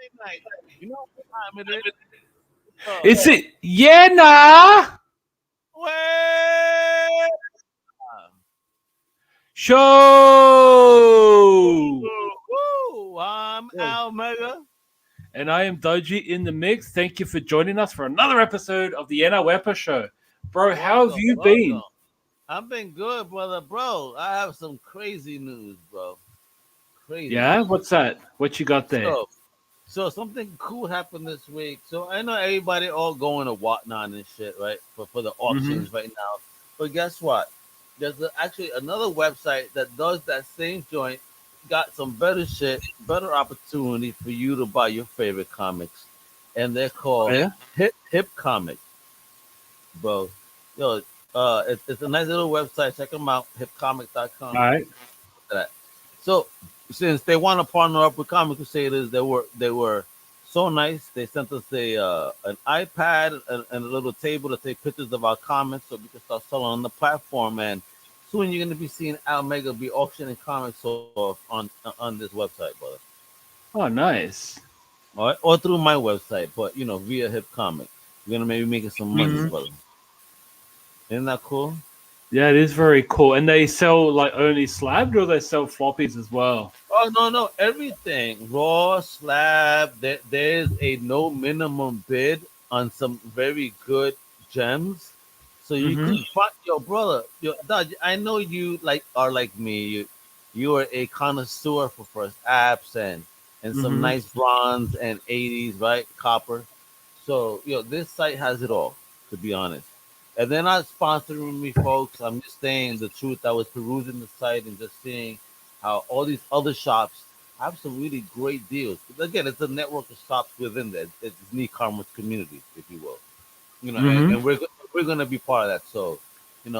night. You know what time it is? Is it? Yeah, nah. Well, Show. woo, I'm Almega. And I am Dodgy in the mix. Thank you for joining us for another episode of the Wepa Show. Bro, how have Welcome, you been? welcome. I've been good, brother. Bro, I have some crazy news, bro. Crazy Yeah, news. what's that? What you got there? So something cool happened this week. So I know everybody all going to whatnot and shit, right? For the Mm-hmm. auctions right now. But guess what? There's actually another website that does that same joint. Got some better shit, better opportunity for you to buy your favorite comics, and they're Oh, called yeah? Hip Comic, bro. Yo, it's a nice little website. Check them out, All hipcomic.com. right. That. So since they want to partner up with Comic Crusaders, they were so nice. They sent us a an iPad and a little table to take pictures of our comics so we can start selling on the platform. And soon you're gonna be seeing Almega be auctioning comics off on this website, brother. Oh, nice. All right, or through my website, but via Hip Comic. We're gonna maybe making some money, Mm-hmm. brother. Isn't that cool? Yeah, it is very cool. And they sell like only slabbed or they sell floppies as well? Oh no, everything raw slab. There's a no minimum bid on some very good gems, so you Mm-hmm. can find your brother. Your Dodge, I know you are like me. You are a connoisseur for first apps and some Mm-hmm. nice bronze and 80s, right? Copper. So this site has it all. To be honest, and they're not sponsoring me, folks. I'm just saying the truth. I was perusing the site and just seeing how all these other shops have some really great deals. But again, it's a network of shops within that. It's an e-commerce community, if you will. Mm-hmm. And we're gonna be part of that. So,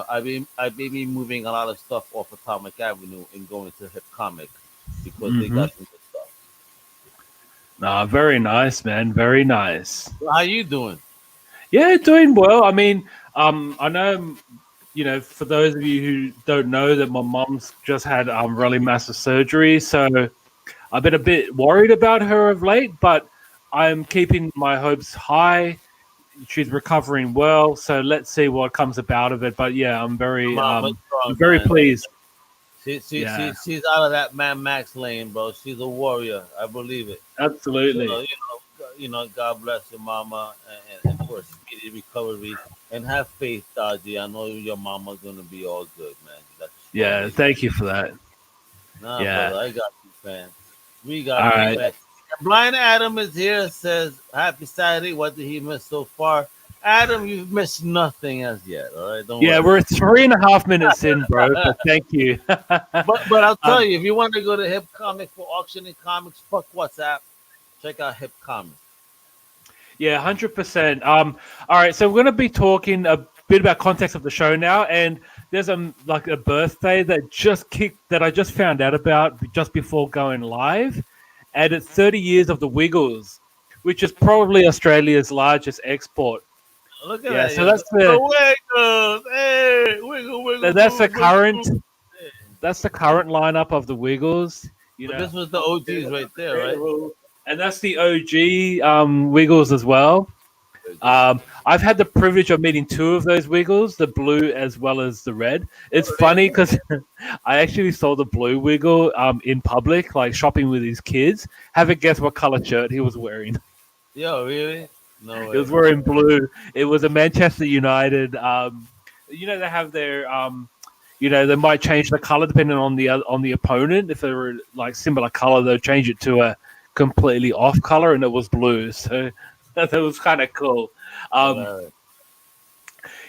I may be moving a lot of stuff off Atomic Avenue and going to Hip Comic because they Mm-hmm. got some good stuff. Nah, very nice, man. Very nice. So how you doing? Yeah, doing well. I mean, I know, for those of you who don't know, that my mom's just had really massive surgery, so I've been a bit worried about her of late, but I'm keeping my hopes high. She's recovering well, so let's see what comes about of it. But yeah, Your mama's I'm strong, very man. pleased. Yeah, She's out of that Mad Max lane, bro. She's a warrior. I believe it. So absolutely. God bless your mama and for a speedy recovery. And have faith, Dodgy. I know your mama's gonna be all good, man. You got a strong Yeah, lady. thank you for that. Nah, Yeah. brother, I got you, fam. We All got you, right. fam. And Blind Adam is here. Says happy Saturday. What did he miss so far? Adam, you've missed nothing as yet. All right, don't Yeah, worry. we're 3.5 minutes in, bro. But thank you. But I'll tell um, you, if you want to go to Hip Comic for auctioning comics, fuck WhatsApp. Check out Hip Comic. Yeah, 100%. All right, so we're going to be talking a bit about context of the show now, and there's like a birthday that I just found out about just before going live, and it's 30 years of the Wiggles, which is probably Australia's largest export. Look at Yeah, that, so yo. that's The the Wiggles. Hey, wiggle, wiggle, that's the boo, wiggle, current boo. Hey. lineup of the Wiggles. You But know, this was the OGs right there, right? and that's the OG Wiggles as well. Wiggles. I've had the privilege of meeting two of those Wiggles, the blue as well as the red. It's Oh, funny really? because I actually saw the blue Wiggle in public, like shopping with his kids. Have a guess what color shirt he was wearing? Yo, really? No He was way. wearing blue. It was a Manchester United. They have their. They might change the color depending on the opponent. If they were like similar color, they'll change it to a completely off color, and it was blue. So that was kind of cool. Um, Hilarious.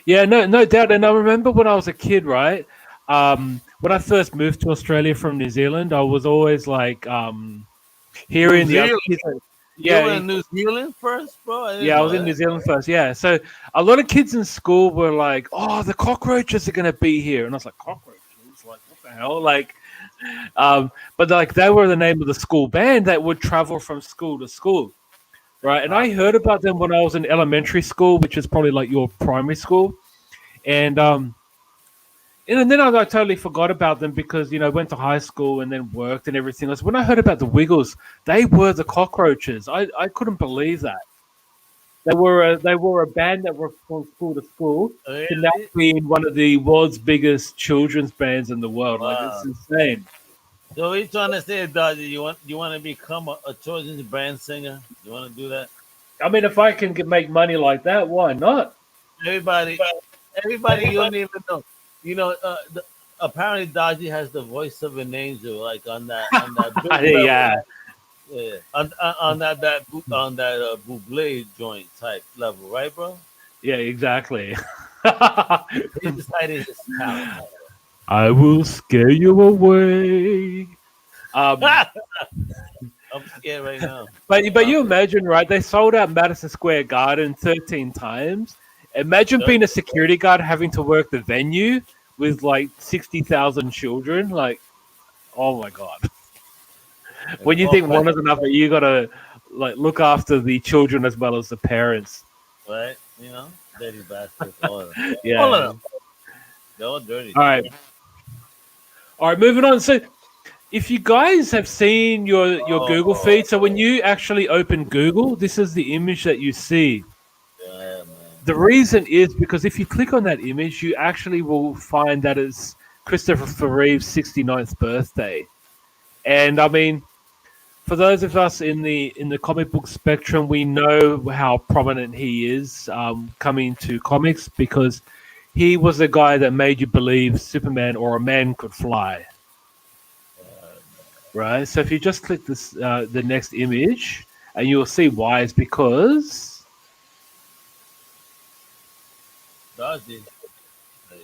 Yeah, no doubt. And I remember when I was a kid, right? When I first moved to Australia from New Zealand, I was always like New hearing the other Zealand. kids. You Yeah, were in New Zealand first, bro? I didn't yeah, I know was in New that. Zealand first. Yeah, so a lot of kids in school were like, "Oh, the cockroaches are gonna be here," and I was like, "Cockroaches? Like, what the hell?" Like, but like they were the name of the school band that would travel from school to school, right? And I Ah, heard about them when I was in elementary school, which is probably like your primary school, and and then I totally forgot about them because went to high school and then worked and everything else. When I heard about the Wiggles, they were the cockroaches. I couldn't believe that they were a band that were from school to school to now Really? being one of the world's biggest children's bands in the world. Like it's Wow. insane. So what you trying to say, Dodgy? You want to become a children's brand singer? You want to do that? I mean, if I can make money like that, why not? Everybody, everybody, you don't even know. Apparently Dodgy has the voice of an angel, like on that big level, Yeah, yeah, on that Buble joint type level, right, bro? yeah, exactly. He decided his talent. I will scare you away. Um, I'm scared right now. but Uh, you imagine, right? They sold out Madison Square Garden 13 times. Imagine being a security guard having to work the venue with like 60,000 children. Like, oh my god! and When you all think one kinds, is enough, but you gotta like look after the children as well as the parents. right? Dirty bastards, all of Yeah. them. They're all dirty. All right. All right. Moving on. So, if you guys have seen your Google Oh, feed, so when you actually open Google, this is the image that you see. yeah, man. The reason is because if you click on that image, you actually will find that it's Christopher Reeve's 69th birthday. And I mean, for those of us in the comic book spectrum, we know how prominent he is coming to comics because he was the guy that made you believe Superman or a man could fly. Right. So if you just click this, the next image, and you'll see why. It's because Dodgy. Hey,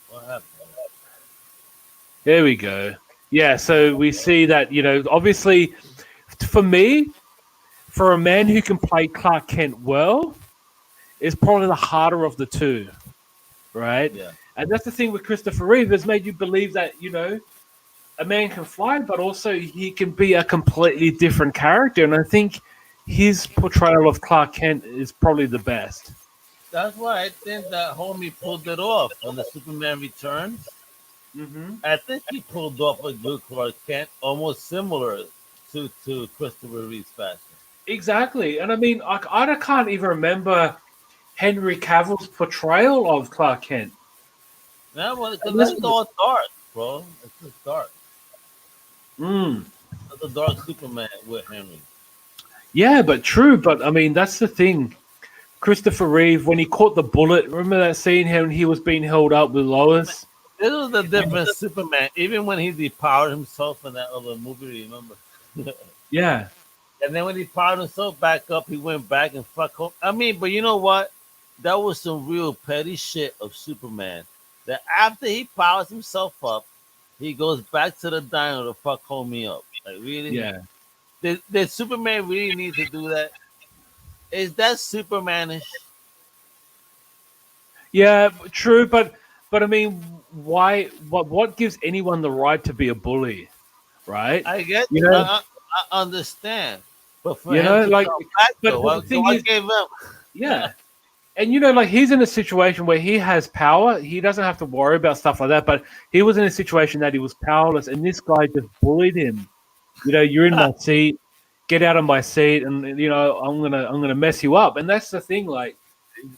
what happened? there we go. Yeah. So we see that obviously, for me, for a man who can play Clark Kent well, is probably the harder of the two. Right. Yeah. And that's the thing with Christopher Reeve has made you believe that a man can fly, but also he can be a completely different character. And I think his portrayal of Clark Kent is probably the best. That's why I think that homie pulled it off on the Superman Returns. Hmm. I think he pulled off a good Clark Kent, almost similar to Christopher Reeve's fashion. Exactly. And I mean, I can't even remember Henry Cavill's portrayal of Clark Kent. Yeah, well, because And this that's was, all dark, bro. It's just dark. mm, That's a dark Superman with Henry. yeah, but true. But I mean, that's the thing. Christopher Reeve, when he caught the bullet, remember that scene when he was being held up with Lois? This was a different Superman, even when he depowered himself in that other movie, remember? Yeah. And then when he powered himself back up, he went back and fuck home. I mean, but you know what? That was some real petty shit of Superman. That after he powers himself up, he goes back to the diner to fuck homie up. Like really? Yeah. Did Superman really need to do that? Is that Supermanish? Yeah, true. But I mean, why? What gives anyone the right to be a bully? Right? I get, You know, I understand, but for him to like, come back though, but the so thing what is, gave him? yeah. And like he's in a situation where he has power. He doesn't have to worry about stuff like that. But he was in a situation that he was powerless, and this guy just bullied him. You're in my seat. Get out of my seat, and I'm gonna mess you up. And that's the thing. Like,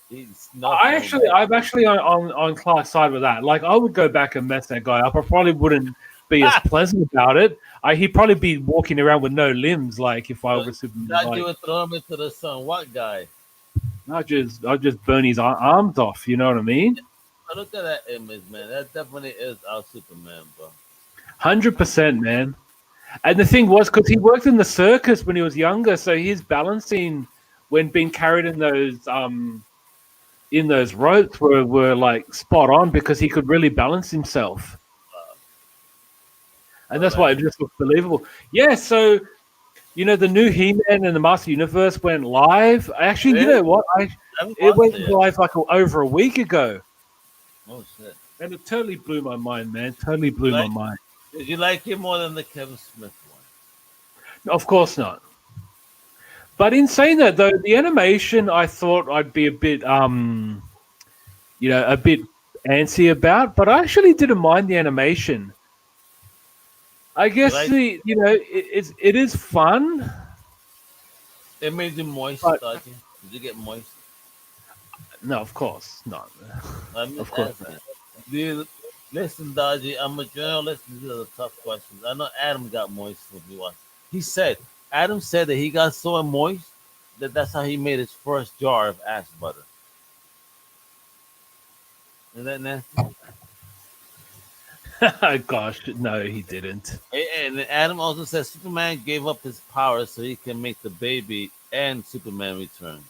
He snubbed homie. I'm actually on Clark's side with that. Like, I would go back and mess that guy up. I probably wouldn't be as pleasant about it. He'd probably be walking around with no limbs. Like, if I were Superman, That you like, would throw him into the sun. What guy? I'll just burn his arms off. You know what I mean? But look at that image, man. That definitely is our Superman, bro. 100%, man. And the thing was, because he worked in the circus when he was younger, so his balancing when being carried in those ropes were like spot on because he could really balance himself, and All that's why right. it just looks believable. Yeah, so the new He-Man and the Master Universe went live. Actually, you know Really? what? I haven't It watched went it yet. live like over a week ago, Oh shit! and it totally blew my mind, man. Totally You blew my like? mind. Did you like it more than the Kevin Smith Of course not. But in saying that, though, the animation I thought I'd be a bit, a bit antsy about, but I actually didn't mind the animation. I You guess like it is fun, it made you moist, but Dodgy? Did you get moist? no, of course not. I'm Of just course not. asking. Do you, listen, Dodgy, I'm a journalist. These are the tough questions. I know Adam got moist when he watched. Adam said that he got so moist that that's how he made his first jar of ash butter. Isn't that nasty? Gosh, no, he didn't. And Adam also says Superman gave up his power so he can make the baby and Superman return.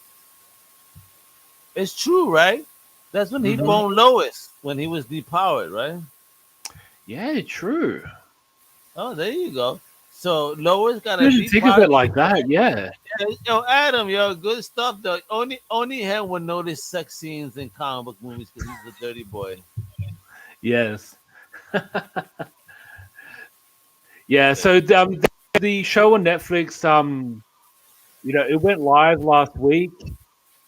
It's true, right? That's when he Hmm. boned Lois when he was depowered, right? Yeah, true. Oh, there you go. So Lois got a You should think of depowered. it like that. Yeah. Yo, Adam, yo, good stuff though. Only him would notice sex scenes in comic book movies because he's a dirty boy. Yes. Yeah. So the show on Netflix, it went live last week.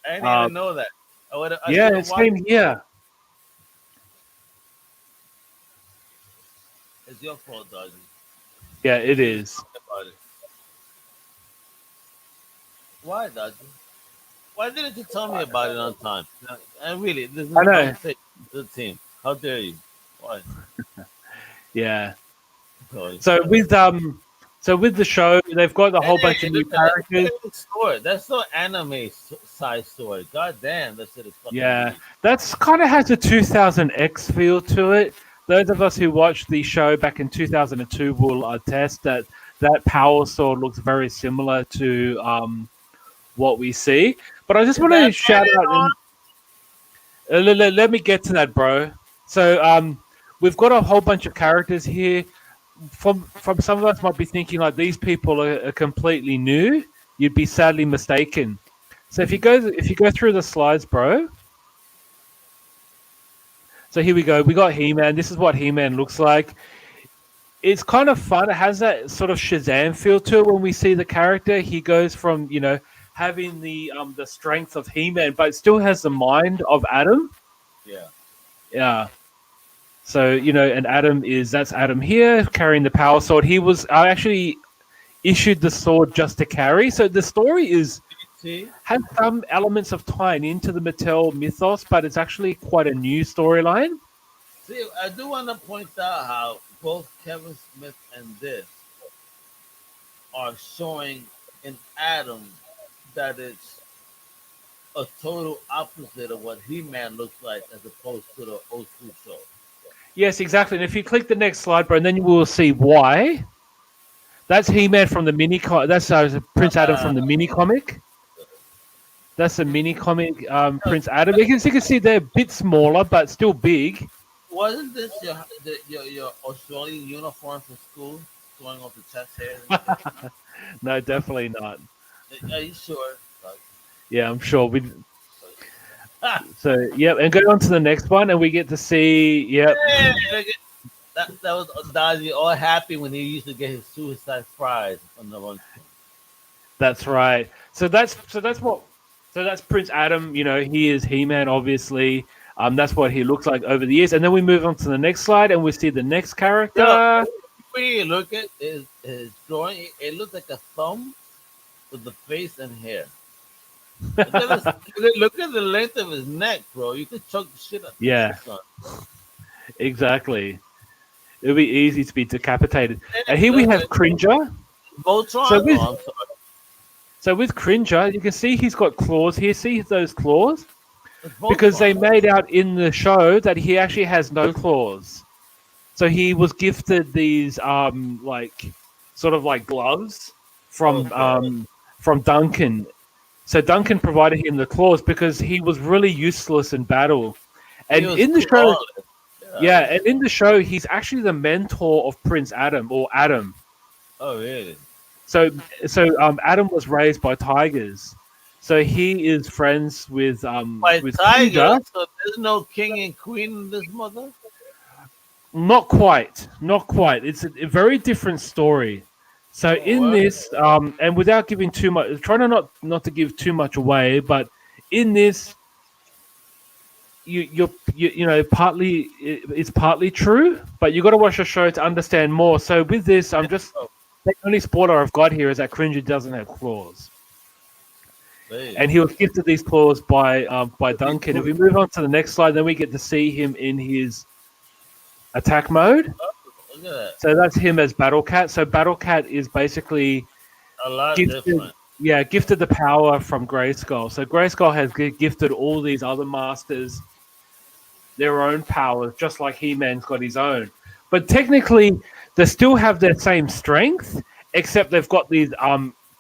I didn't Uh, even know that. I should yeah, have watched. same here. It's your fault, Dodgy. Yeah, You it should have is. talked about it. Why, Dodgy? Why didn't you tell me about it on time? And really, this is I a know. conversation to the team. How dare you? Why? Yeah. Oh, So with the show, they've got a whole bunch hey, of new look at that. Look characters. at the sword. That's so anime size sword. God damn, that shit is fucking Yeah, huge. that's kind of has a 2000X feel to it. Those of us who watched the show back in 2002 will attest that that power sword looks very similar to what we see. But I just Is want to that shout out on? and let me get to that, bro. So we've got a whole bunch of characters here. From some of us might be thinking like these people are completely new. You'd be sadly mistaken. So if you go through the slides, bro. So here we go. We got He Man. This is what He Man looks like. It's kind of fun. It has that sort of Shazam feel to it when we see the character. He goes from having the strength of He Man, but still has the mind of Adam. Yeah. Yeah. So and that's Adam here carrying the power sword. I actually issued the sword just to carry. So the story See? has some elements of tying into the Mattel mythos, but it's actually quite a new storyline. See, I do want to point out how both Kevin Smith and this are showing in Adam that it's a total opposite of what He-Man looks like as opposed to the old school show. Yes, exactly. And if you click the next slide, bro, and then you will see why. That's He-Man from the That's Prince Adam Uh, from the mini comic. That's a mini comic, Prince Adam. You can see they're a bit smaller, but still big. wasn't this your Australian uniform for school, showing off the chest hairs and shit? No, definitely not. Are you sure? Yeah, I'm sure. Ah, So, yep, and go on to the next one, and we get to see, yep, hey, look at- that was Dodgy all happy when he used to get his suicide prize on the one. that's right. So that's Prince Adam. He is He-Man, obviously. That's what he looks like over the years, and then we move on to the next slide, and we see the next Yo, character. when you look at his drawing, it looks like a thumb with the face and hair. Look at the length of his neck, bro. You could choke the shit out of Yeah, this son. exactly. It'll be easy to be decapitated. Hey, And here we look have at Cringer. So Voltron. with Oh, I'm sorry. so with Cringer, you can see he's got claws here. See those claws? It's Because they Voltron. made out in the show that he actually has no claws. So he was gifted these like sort of like gloves from Okay. Duncan. So Duncan provided him the claws because he was really useless in battle. He And was in the show, clawless. Yeah, yeah, and in the show, he's actually the mentor of Prince Adam or Adam. oh, really? So Adam was raised by tigers. So he is friends By with Tiger, Cringer. so there's no king and queen in this mother? Not quite, not quite. It's a very different story. So Oh, in what? this, and without giving too much, trying to not to give too much away, but in this, partly it's partly true, but you got to watch the show to understand more. So with this, I'm just Oh, the only spoiler I've got here is that Cringer doesn't have claws, there you and go. he was gifted these claws by He's Duncan. If cool. we move on to the next slide, then we get to see him in his attack mode. Oh, look at that. So that's him as Battle Cat. So Battle Cat is basically A lot gifted, different. yeah, gifted the power from Grayskull. So Grayskull has gifted all these other masters their own powers, just like He-Man's got his own. But technically, they still have their same strength, except they've got these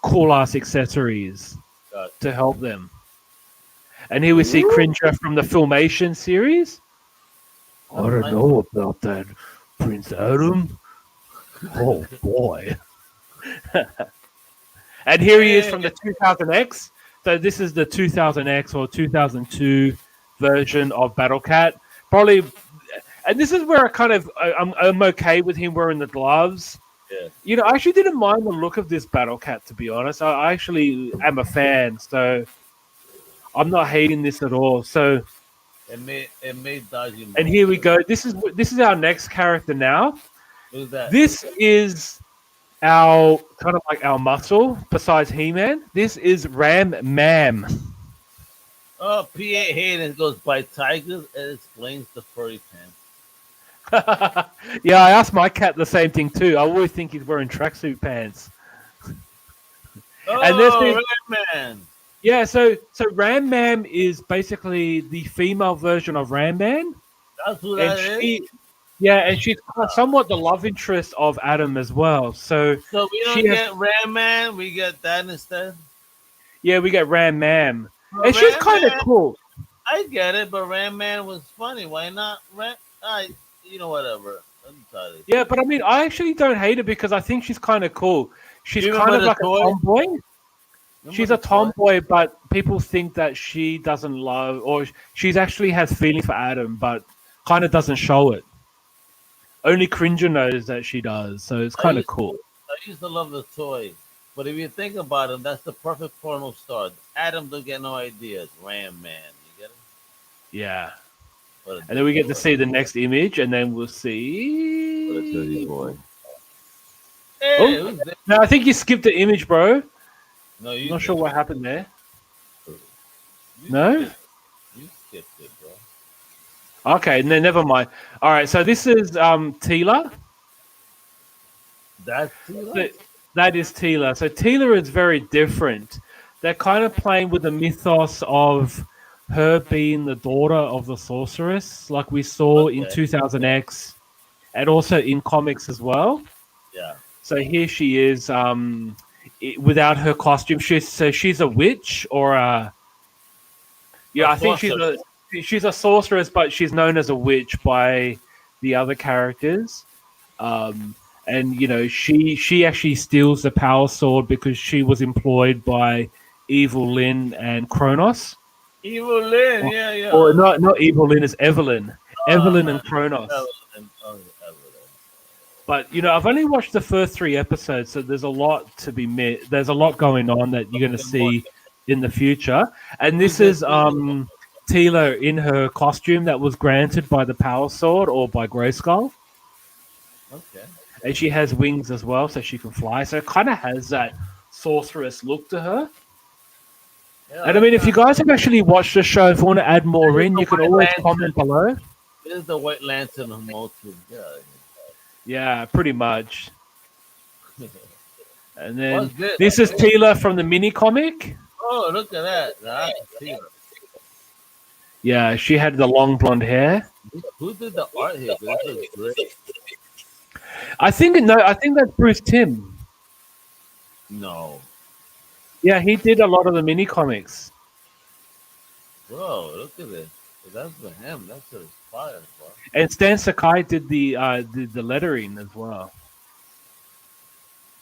cool ass accessories Gotcha. to help them. And here we see Ooh, Cringer from the Filmation series. I that's don't nice. know about that, Prince Adam. Oh boy. And here he is Hey, from the 2000X. So this is the 2000X or 2002 version of Battle Cat. Probably, and this is where I'm okay with him wearing the gloves. yeah. I actually didn't mind the look of this Battle Cat, to be honest. I actually am a fan, so I'm not hating this at all. So, It made Dodgy and more here we interesting. go. This is our next character now. Who's that? This is our kind of like our muscle besides He-Man. This is Ram Mam. Oh, P.A. Hayden goes by Tigers and explains the furry pants. Yeah, I asked my cat the same thing too. I always think he's wearing tracksuit pants. And this Oh, is Red Man. yeah. So Ram Mam is basically the female version of Ram Man, That's who and that is. she's somewhat the love interest of Adam as well. So So we she don't has get Red Man. We get that instead. yeah, we get Ram Mam, But and she's Red kind of Man, cool. I get it, but Red Man was funny. Why not? Whatever. I'm sorry. Yeah, but I mean, I actually don't hate her because I think she's kind of cool. She's You kind remember of the like a toy? tomboy. Remember She's the a toy? tomboy, but people think that she doesn't love, or she's actually has feeling for Adam, but kind of doesn't show it. Only Cringer knows that she does, so it's I kind of used cool. I used to love the toy, but if you think about him, that's the perfect porno star. Adam don't get no ideas. Ram Man, you get it? Yeah, What a and then we dirty get to boy. see the next image, and then we'll What a dirty see. boy. Hey, Oh, who's this? no, I think you skipped the image, bro. I'm No, you not sure did. what happened there. You No. skipped. You skipped it, bro. Okay, no, never mind. All right, so this is Tila. That's Tila? So that is Tila. So Tila is very different. They're kind of playing with the mythos of her being the daughter of the sorceress, like we saw in Okay. 2000X and also in comics as well. Yeah. So here she is, without her costume. She's a witch or a A yeah. I think sorcerer. she's a sorceress, but she's known as a witch by the other characters. Um, and she actually steals the power sword because she was employed by Evil Lyn and Kronos, Evil Lynn, or, yeah, yeah. or not Evil Lyn, is Evelyn, Evelyn Uh, and Kronos. Evelyn. Oh, Evelyn. But I've only watched the first 3 episodes, so there's a lot to be met. There's a lot going on that you're going to Good morning. see in the future. And Who's this this is Tila? Tila in her costume that was granted by the Power Sword or by Grayskull. Okay. And she has wings as well, so she can fly. So it kind of has that sorceress look to her. Yeah, And I mean, if you guys have actually watched the show, if you want to add more This is in, the you can White always Lantern. comment below. This is the White Lantern of Motu. Yeah. Yeah, pretty much. And then What's this? this is Tila from the mini comic. Oh, look at that. That's Tila. Yeah, she had the long blonde hair. Who did the art here? This is great. I think that's Bruce Timm. No. Yeah, he did a lot of the mini comics. Bro, look at this. If that's for him. That's just fire, bro. And Stan Sakai did the lettering as well.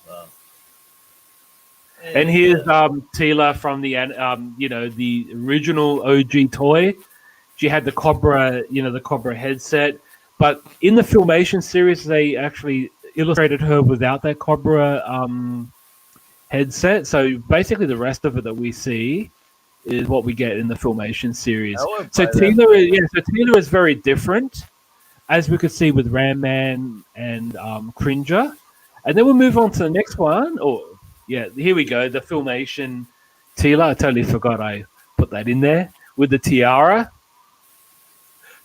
Wow. And Hey, here's yeah. Tila from the original OG toy. She had the Cobra, the Cobra headset. But in the Filmation series, they actually illustrated her without that Cobra headset. So basically, the rest of it that we see is what we get in the Filmation I series. would So buy that Tila, thing. so Tila is very different, as we could see with Ram Man and Cringer. And then we'll move on to the next one. Oh, yeah, here we go. The Filmation Tila. I totally forgot I put that in there with the tiara.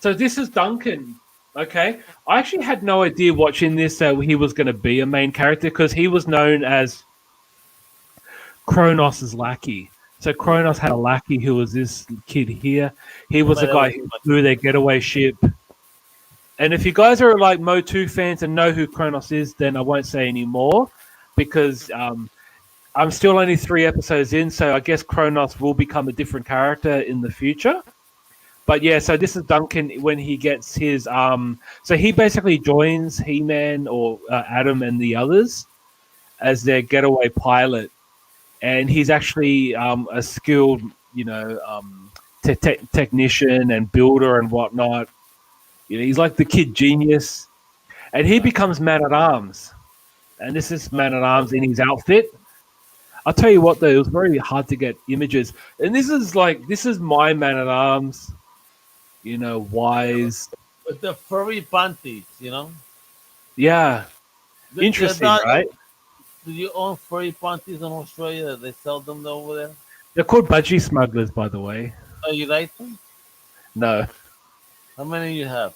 So this is Duncan. Okay, I actually had no idea watching this that he was going to be a main character because he was known as Kronos' lackey. So Yeah. Kronos had a lackey who was this kid here. He was the Somebody that guy was who fucking flew their getaway ship. And if you guys are like Mo2 fans and know who Kronos is, then I won't say any more because I'm still only 3 episodes in, so I guess Kronos will become a different character in the future. But yeah, so this is Duncan when he gets his so he basically joins He-Man or Adam and the others as their getaway pilot, and he's actually a skilled, technician and builder and whatnot. He's like the kid genius, and he becomes man at arms. And this is man at arms in his outfit. I'll tell you what, though, it was very hard to get images, and this is my man at arms. Wise. with the furry panties, you know. Yeah, You're interesting, not. right? Do you own furry panties in Australia? They sell them over there. They're called budgie smugglers, by the way. Oh, you like them? No, How many you have?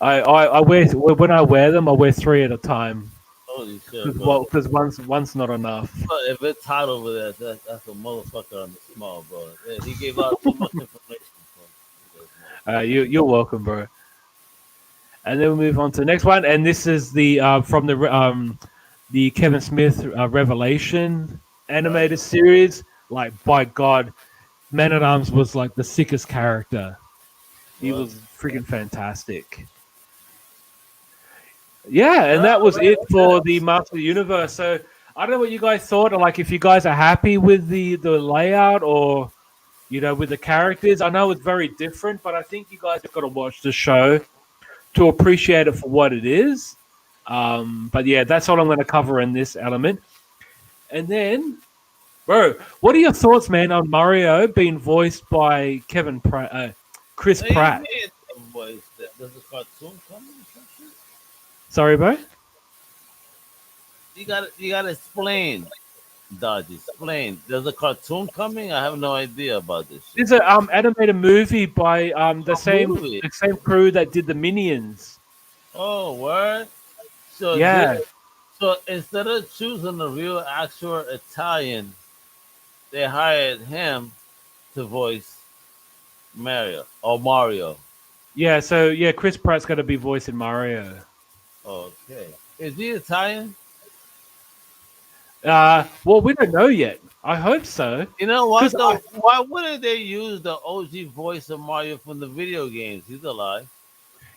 I wear when I wear them, I wear three at a time Holy shit, because bro. one's not enough. But if it's hot over there, that's a motherfucker on the small, bro. Yeah, he gave out too much information. Bro. You're welcome, bro. And then we move on to the next one, and this is the from the Kevin Smith Revelation animated series. Like, by God, Man at Arms was like the sickest character. He What? was freaking fantastic. Yeah, and that Oh, was it for yeah. the Master of the Universe. So I don't know what you guys thought, or like if you guys are happy with the layout or with the characters. I know it's very different, but I think you guys have got to watch the show to appreciate it for what it is. But yeah, that's all I'm going to cover in this element. And then, bro, what are your thoughts, man, on Mario being voiced by Chris What do you Pratt? mean, boys? There's a cartoon coming or some shit? Sorry, bro. You gotta explain, Dodgy. Explain. There's a cartoon coming. I have no idea about this shit. There's a animated movie by the A same movie. the same crew that did the Minions. Oh, what? So Yeah, so instead of choosing a real actual Italian, they hired him to voice Mario. yeah. So yeah, Chris Pratt's going to be voicing Mario. Okay. Is he Italian? Well, we don't know yet. I hope so. You know Because what though? Why wouldn't they use the OG voice of Mario from the video games? He's alive.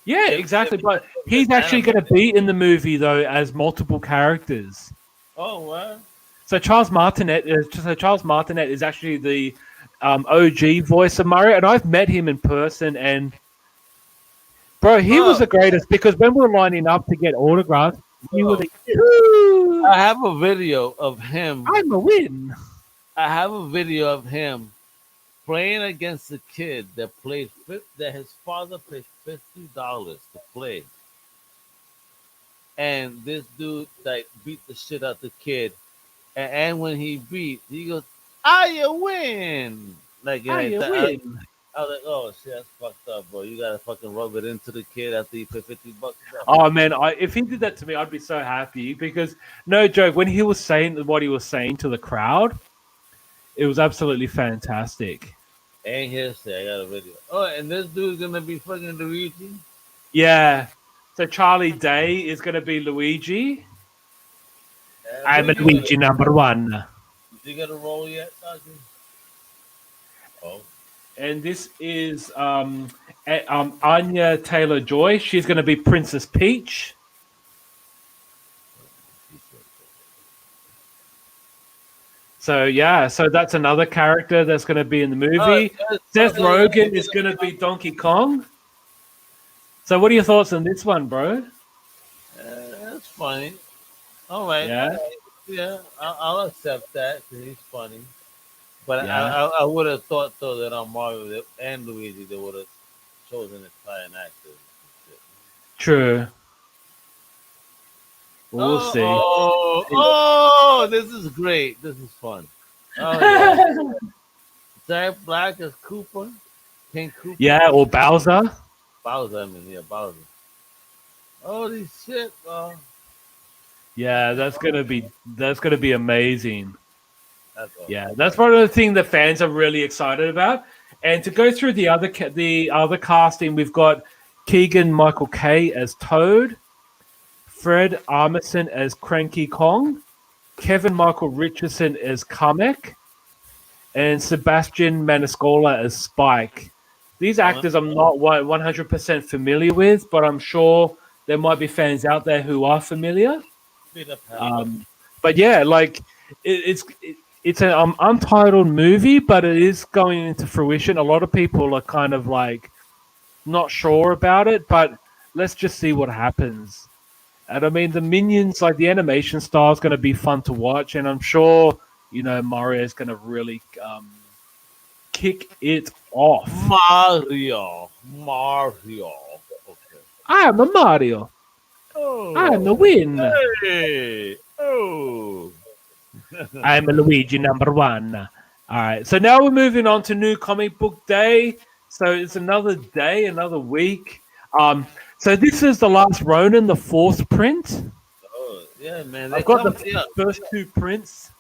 Yeah, If exactly. But it's he's actually going to animated. be in the movie though as multiple characters. Oh what? So Charles Martinet is actually the OG voice of Mario, and I've met him in person. And bro, he was Bro, the greatest because when we were lining up to get autographs, he was bro. like, "Ooh, I have a video of him. I'm a win." I have a video of him playing against a kid that his father paid $50 to play, and this dude like beat the shit out the kid, and when he beat, he goes, "I win!" Like I'm like a that. win. I was like, "Oh shit, that's fucked up, bro. You gotta fucking rub it into the kid after you pay $50." Oh man, if he did that to me, I'd be so happy because no joke, when he was saying what he was saying to the crowd, it was absolutely fantastic. Ain't hearsay. I got a video. Oh, and this dude's gonna be fucking Luigi. Yeah. So Charlie Day is going to be Luigi. Who I'm a you gonna? Luigi number one. Did you get a role yet, Dodgy? Oh, And this is Anya Taylor Joy. She's going to be Princess Peach. So yeah, so that's another character that's going to be in the movie. Seth Rogen is going to be Donkey Kong. So what are your thoughts on this one, bro? that's funny. All right. Yeah. Yeah, I'll accept that 'cause he's funny. But Yeah, I would have thought though that on Mario and Luigi they would have chosen Italian actors. And shit. true. We'll Oh, see. this is great. This is fun. Oh yeah, Jack Black as Cooper, King Cooper, Yeah, or Bowser. Bowser. I mean, yeah, Bowser. Holy shit, bro. Yeah, that's gonna be amazing. That's awesome. Yeah, that's one of the things that fans are really excited about. And to go through the other casting, we've got Keegan Michael Kay as Toad, Fred Armisen as Cranky Kong, Kevin Michael Richardson as Kamek, and Sebastian Maniscalco as Spike. These I'm gonna actors I'm not 100% familiar with, but I'm sure there might be fans out there who are familiar. beat up Hamlet. Um, but yeah, like it's an untitled movie, but it is going into fruition. A lot of people are kind of like not sure about it, but let's just see what happens. And I mean, the minions, like the animation style, is going to be fun to watch, and I'm sure Mario is going to really kick it off. Mario. Okay. I am a Mario. I am the Oh, win. hey, oh. I'm a Luigi number one. All right. So now we're moving on to New Comic Book Day. So it's another day, another week. Um, so this is the last Ronin, the fourth print. Oh, yeah, man. They I've got come. the Yeah, first two prints.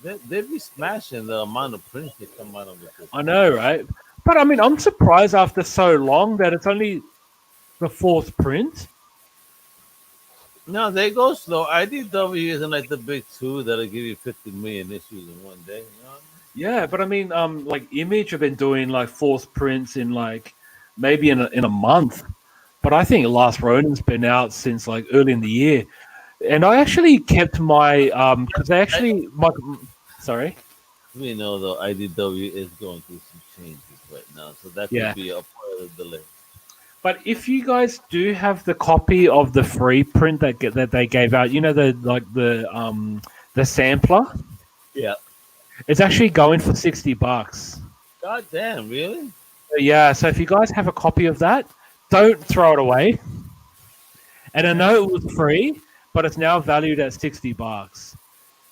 they be smashing the amount of prints they come out with this. I know, right? But I mean, I'm surprised after so long that it's only the fourth print. No, they go slow. IDW isn't like the big two that'll give you 50 million issues in one day. You know what Yeah, but I mean, like Image have been doing like fourth prints in like maybe in a month. But I think Last Ronin's been out since like early in the year. And I actually kept my because they I mean? actually my sorry. We know though IDW is going through some changes right now, so that could Yeah. be a part of the delay. But if you guys do have the copy of the free print that they gave out, the sampler, Yeah. it's actually going for $60. God damn, really? Yeah, so if you guys have a copy of that, don't throw it away. And I know it was free, but it's now valued at $60.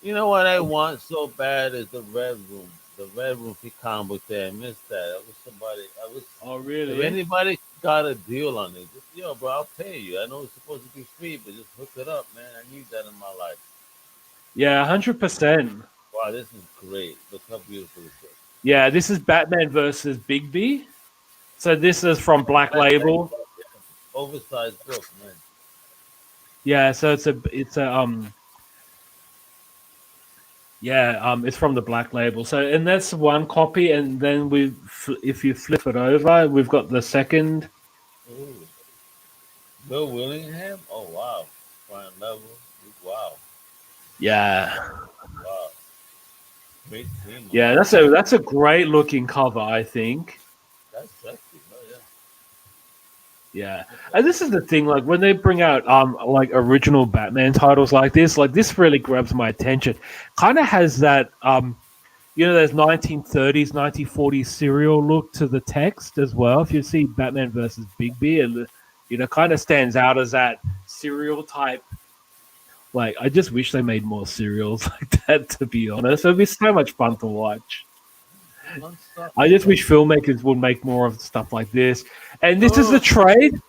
You know what I want so bad is the Red Room. The Red Room for comic book there. I missed that. I wish somebody. I wish Oh, if really? anybody got a deal on it, just bro, I'll pay you. I know it's supposed to be free, but just hook it up, man. I need that in my life. Yeah, 100%. Wow, this is great. Look how beautiful this is. Yeah, this is Batman versus Bigby. So this is from Black Label. Oversized book, man. Yeah, so it's from the Black Label. So and that's one copy, and then if you flip it over, we've got the second. Ooh. Bill Willingham? Oh wow. Prime level. Wow. Yeah, Wow. Great team on yeah, that. that's a great looking cover, I think. That's sexy. Oh yeah. Yeah, and this is the thing, like when they bring out like original Batman titles like this really grabs my attention. Kind of has that those 1930s, 1940s serial look to the text as well. If you see Batman versus Bigby, and kind of stands out as that serial type. Like, I just wish they made more serials like that. To be honest, it'd be so much fun to watch. Fun stuff, I just bro. wish filmmakers would make more of stuff like this. And this is Oh the trade.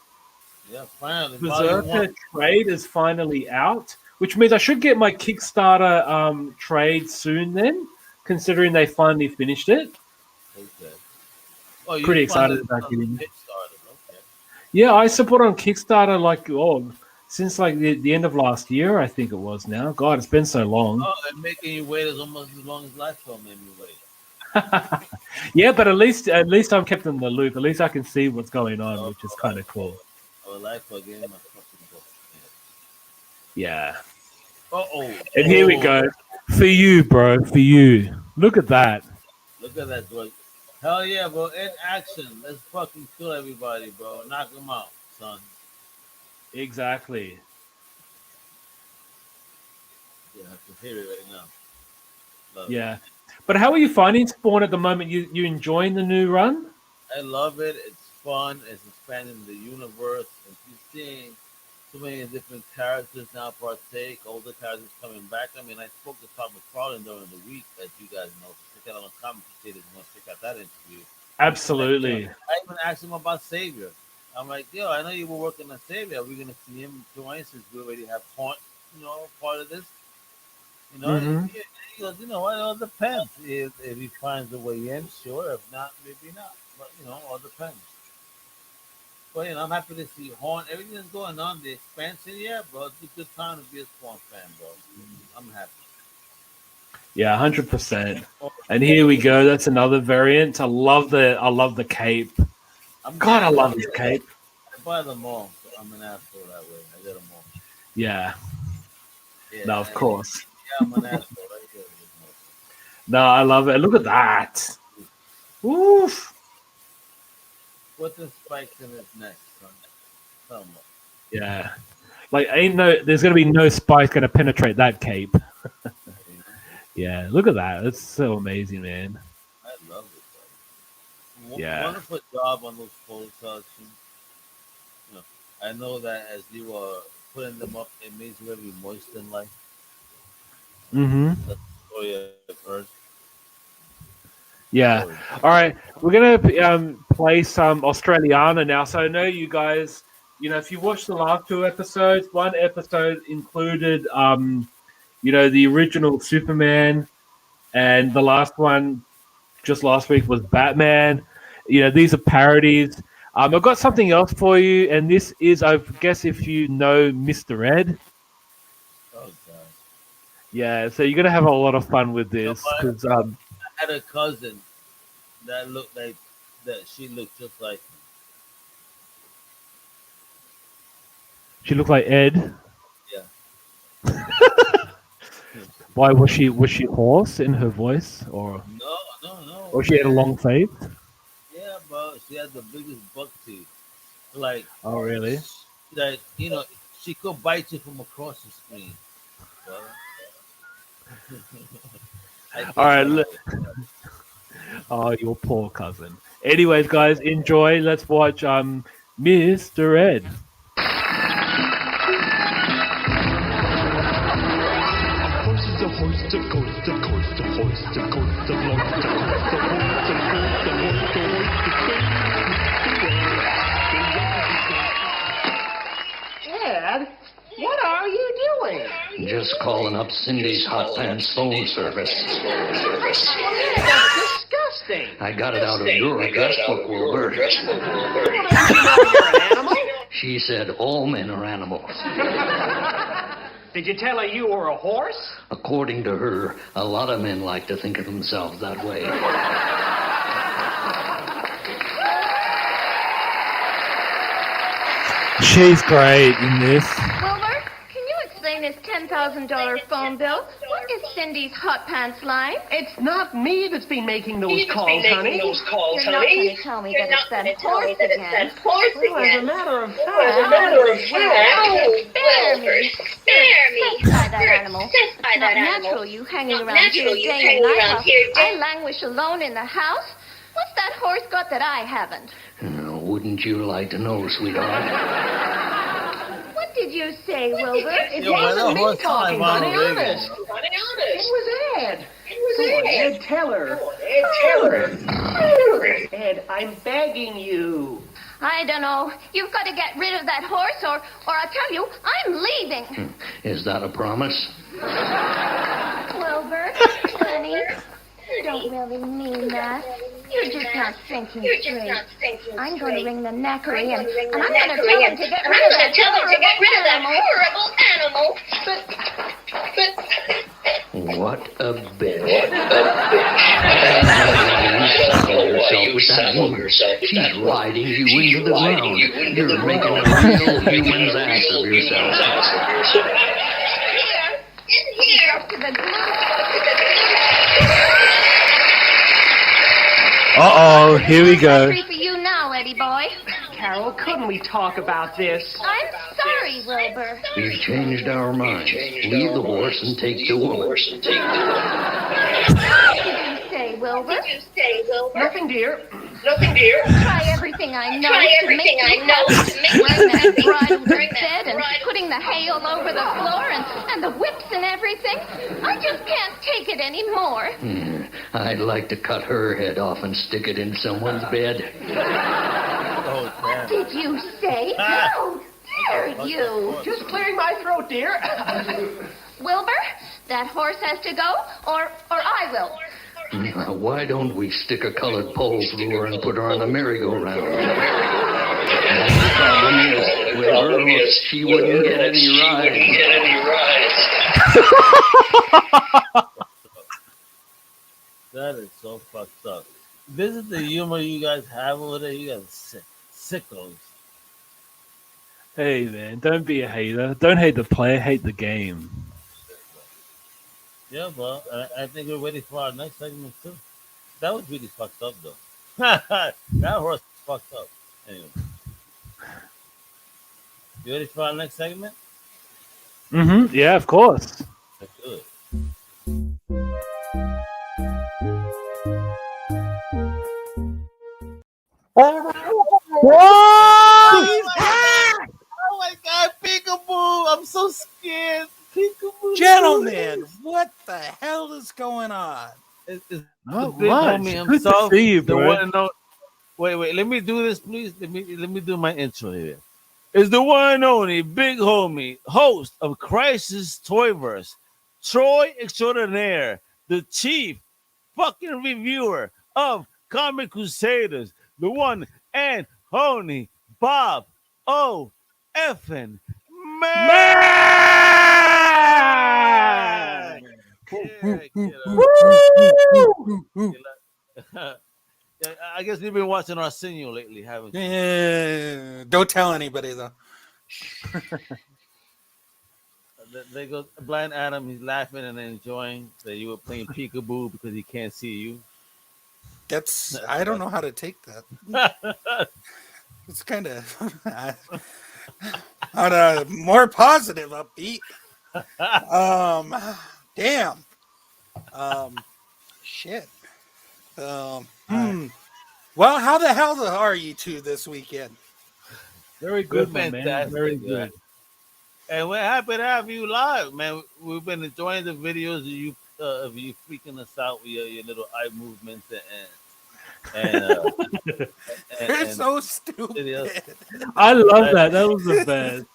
yeah, finally. Volume one. Berserker trade is finally out, which means I should get my Kickstarter trade soon. Then, considering they finally finished it, Okay. Oh, you pretty funded excited it about on getting it. Kickstarter. Okay. Yeah, I support on Kickstarter since like the end of last year. I think it was now. God, it's been so long. Oh, and making you wait is almost as long as Lifestyle made me wait. Yeah, but at least I'm kept in the loop. At least I can see what's going on, Oh, which is kind of Lifestyle. cool. Oh, Lifestyle gave me my fucking book. Yeah. Uh oh. And here we Oh, go. For you, bro. For you. Look at that. look at that, bro. Hell yeah, bro. In action. Let's fucking kill everybody, bro. Knock them out, son. Exactly. Yeah, I can hear it right now. Love it. Yeah. But how are you finding Spawn at the moment? You enjoying the new run? I love it. It's fun. It's expanding the universe, and you're seeing so many different characters now partake. Older characters coming back. I mean, I spoke to Todd McFarlane during the week, as you guys know. So check out on Comic Crusaders. You want to check out that interview. And Absolutely. I even asked him about Savior. I'm like, yo, I know you were working on Savior. Are we gonna see him join since we already have Haunt, part of this? Hmm. He goes, what? It all depends. If he finds a way in, sure. If not, maybe not. But all depends. But I'm happy to see Haunt. Everything that's going on, the expansion, yeah, bro. It's a good time to be a Spawn fan, bro. I'm happy. Yeah, 100%. Oh, And here we go. That's another variant. I love the cape. I'm God, I getting love them. his cape. I buy them all. So I'm an asshole that way. I get them all. Yeah. Yeah, No, of course. yeah, I'm an asshole. I get them all. No, I love it. Look at that. Oof. Put the spikes in his neck, son. Come on. Yeah. Like there's gonna be no spice gonna penetrate that cape. You know? Yeah, look at that. That's so amazing, man. I love it, bro. Yeah. Wonderful job on those photo sections. You know, I know that as you are putting them up, it makes you very moist in life. Mm-hmm. That's the story I've heard. Yeah. Story. All right. We're gonna play some Australiana now. So I know you guys. If you watched the last two episodes, one episode included the original Superman, and the last one just last week was Batman. These are parodies. I've got something else for you, and this is, I guess, if you know Mr. Ed. Oh god. Yeah, so you're gonna have a lot of fun with You know this what? because I had a cousin that looked like that. She looked just like him. she looked like Ed. Yeah. Why was she hoarse in her voice, or No, no, no, or she had a man. long face? Yeah, bro. She had the biggest buck teeth. Like, Oh, really? that she could bite you from across the screen. Bro. I All kid right. you not. Oh, your poor cousin. Anyways, guys, enjoy. Let's watch Mr. Ed. Dad, what are you doing? Just calling up Cindy's hot pants phone service. That's disgusting. I got it out of your address book, Wilbur. You know you're an animal? She said all men are animals. Did you tell her you were a horse? According to her, a lot of men like to think of themselves that way. She's great in this. Wilbur, can you explain this $10,000 phone bill? What is Cindy's hot pants line? It's not me that's been making those calls, honey. You're not going to tell me that it's that horse again. Well, as a matter of fact, Spare me. Sent by that animal. It's not natural you hanging around here day and night while I languish alone in the house. What's that horse got that I haven't? Wouldn't you like to know, sweetheart? What did you say, Wilbur? it Yo, wasn't man, me what's talking, time honey, on the honest. It was Ed. Go on, Ed, tell her. Ed, I'm begging you. I don't know. You've got to get rid of that horse or I tell you, I'm leaving. Is that a promise? Wilbur, honey, you don't really mean that. You're just not thinking straight. I'm going to ring the knackery and I'm going to tell him to get rid of that horrible animal. What a bitch. You settle yourself with that. She's riding you into the ground. You're making a real human's ass of yourself. Here. Up to the Uh-oh, here we go. Free for you now, Eddie boy. Carol, couldn't we talk about this? I'm sorry, Wilbur. We've changed our minds. Leave the horse and take the woman. You didn't Wilbur? Nothing, dear. Try everything I know to make you happy. Wearing that bridal to bed and putting the hay all over the floor and the whips and everything. I just can't take it anymore. I'd like to cut her head off and stick it in someone's bed. What did you say? How dare you? Just clearing my throat, dear. Wilbur, that horse has to go, or I will. Now, why don't we stick a colored pole through her and put her on the merry-go-round? The problem is, with her, she wouldn't get any rides. That is so fucked up. This is the humor you guys have over there. You guys are sickos. Hey man, don't be a hater. Don't hate the player, hate the game. Yeah, but I think we're ready for our next segment too. That was really fucked up though. That horse fucked up. Anyway. You ready for our next segment? Mm-hmm. Yeah, of course. Let's do it. Oh my god, Peekaboo! I'm so scared. Peekaboo. Gentlemen, what the hell is going on? It's Not the big much. homie Good to himself. see you, The bro. one and only- Wait. Let me do this, please. Let me do my intro here. It's the one and only big homie, host of Crisis Toyverse, Troy Extraordinaire, the chief fucking reviewer of Comic Crusaders, the one and only Bob O. Effin Man. I guess you've been watching Arsenio lately, haven't you? Don't tell anybody though. There goes Blind Adam. He's laughing and enjoying that you were playing peekaboo because he can't see you. That's I don't know how to take that. It's kind of on a more positive upbeat. Damn. Shit. Well, how the hell are you two this weekend? Very good, my man. Fantastic, Very man. good. And we're happy to have you live, man. We've been enjoying the videos of you freaking us out with your little eye movements You're so stupid. videos. I love that. That was the best.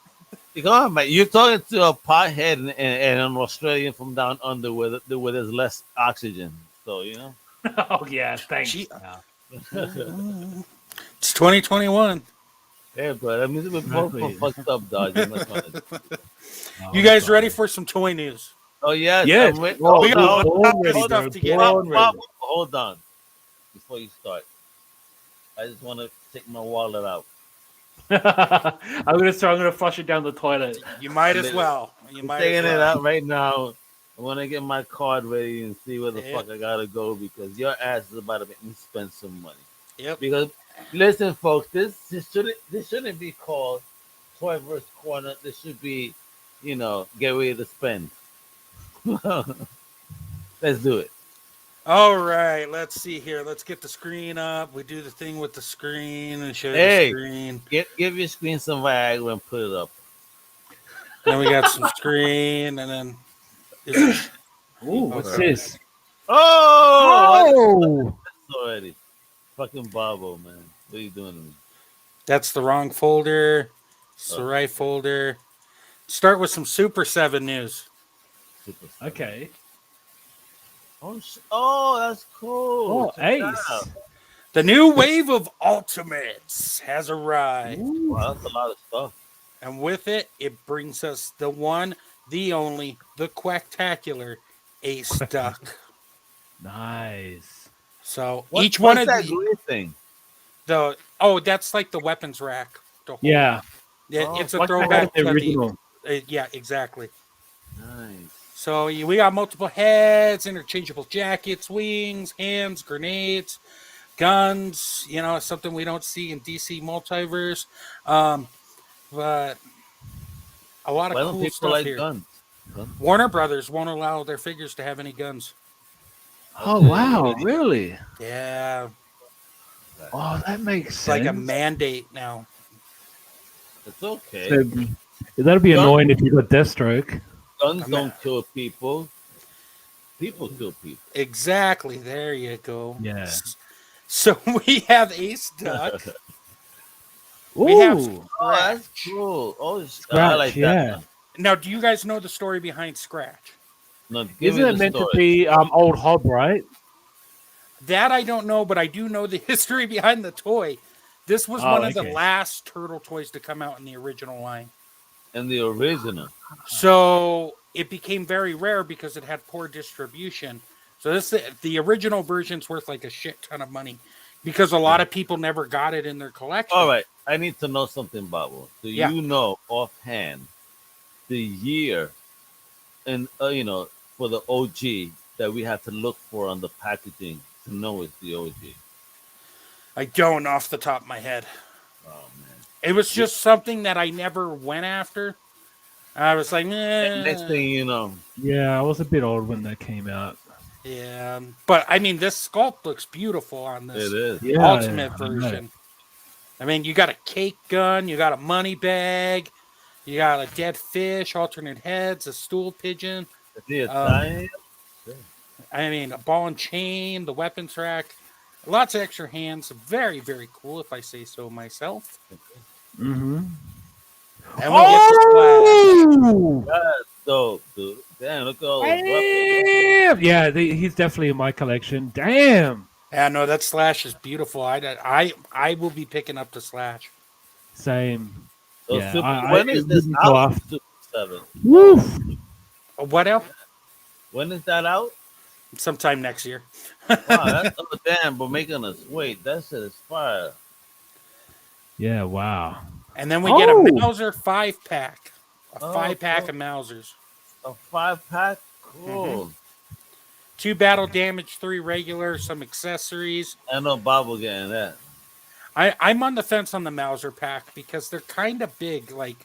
Come on, man. You're talking to a pothead and an Australian from down under where there's less oxygen. So, you know. Oh yeah, thanks. It's 2021. Yeah, but I mean, we're both fucked up, Dodgy. You guys ready for some toy news? Oh, yes. Yes. I'm ready. We got born all this ready, stuff bro. to get Born in. ready. Hold on. Before you start, I just want to take my wallet out. I'm gonna flush it down the toilet. You might as well. You I'm might taking as it well. out right now. I want to get my card ready and see where the fuck I gotta go because your ass is about to make me spend some money. Yep. Because listen, folks, this shouldn't be called Toyverse Corner. This should be, get ready to spend. Let's do it. All right, let's see here. Let's get the screen up. We do the thing with the screen and show Hey. the screen. Give your screen some Viagra and put it up. Then we got some screen, and then Ooh, what's Okay. this? Oh! Already. Fucking Bobo, man. What are you doing to me? that's the wrong folder. It's the right folder. Start with some Super 7 news. Super Okay. Oh, that's cool. Oh, Check that Ace. out. The new wave of Ultimates has arrived. Wow, that's a lot of stuff. And with it, it brings us the one, the only, the Quacktacular Ace Duck. Nice. So What's each one of that the, green thing? that's like the weapons rack. The whole- Yeah. Yeah, Oh, it's a Like throwback the to original. yeah, exactly. Nice. So we got multiple heads, interchangeable jackets, wings, hands, grenades, guns. Something we don't see in DC Multiverse. But a lot Why of don't cool people stuff like here. guns? Warner Brothers won't allow their figures to have any guns. Oh Okay. wow, really? Yeah, Oh, that makes it's like a sense. mandate now. It's okay. So, that'd be Gun, annoying if you got Deathstroke. guns I'm don't not, kill people. People kill people. exactly. There you go. Yeah. So we have Ace Duck. We have Ooh, Oh, that's Scratch. cool. Oh, I Scratch. like that Yeah. one. Now, do you guys know the story behind Scratch? No, give me Isn't the it meant to story. be old Hob, right? That I don't know, but I do know the history behind the toy. This was Oh, one of the okay. last turtle toys to come out in the original line. And the original. So it became very rare because it had poor distribution. So the original version's worth like a shit ton of money because a lot of people never got it in their collection. All right. I need to know something, Babu. Do Yeah. you know offhand the year and for the OG that we had to look for on the packaging to know it's the OG? I don't off the top of my head. Oh man. It was just something that I never went after. I was like, Next thing you know, Yeah, I was a bit old when that came out. yeah. But I mean, this sculpt looks beautiful on this it is. Yeah, ultimate I know. version. I mean, you got a cake gun, you got a money bag, you got a dead fish, alternate heads, a stool pigeon. Is he Italian? I mean, a ball and chain, the weapons rack, lots of extra hands. Very, very cool, if I say so myself. Mm-hmm. And we get the splash. Oh! That's dope, dude. Damn, look at all those weapons. Damn! Yeah, he's definitely in my collection. Damn. Yeah, no, that slash is beautiful. I will be picking up the slash. Same. So Yeah, when is this go out? off. Super 7. Woof. What else? When is that out? Sometime next year. Wow, that's damn, but making us wait. That shit is fire. Yeah, wow. And then we get a Oh! Mauser 5-pack. A Oh, 5-pack cool. of Mausers. A 5-pack? Cool. 2 battle damage, 3 regular, some accessories. I know Bob will getting that. I'm on the fence on the Mauser pack because they're kind of big. Like,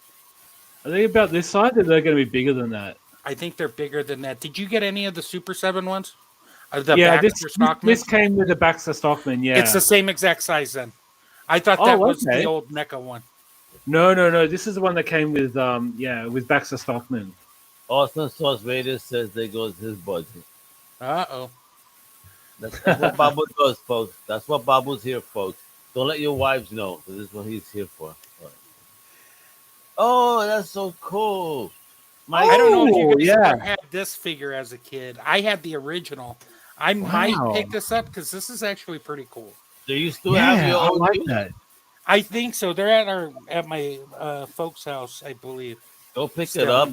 Are they about this size or they're going to be bigger than that? I think they're bigger than that. Did you get any of the Super 7 ones? Yeah, Baxter Stockman? this came with the Baxter Stockman, yeah. It's the same exact size then. I thought Oh, that was okay. the old NECA one. No. This is the one that came with, with Baxter Stockman. Austin Source Raider says there goes his budget. Uh-oh. That's what Babu does, folks. That's what Babu's here, folks. Don't let your wives know. This is what he's here for. Right. Oh, that's so cool. I don't know if you guys yeah. ever had this figure as a kid. I had the original. I might pick this up because this is actually pretty cool. Do you still have your I old like that. I think so. They're at my folks' house, I believe. Go pick it Still. up.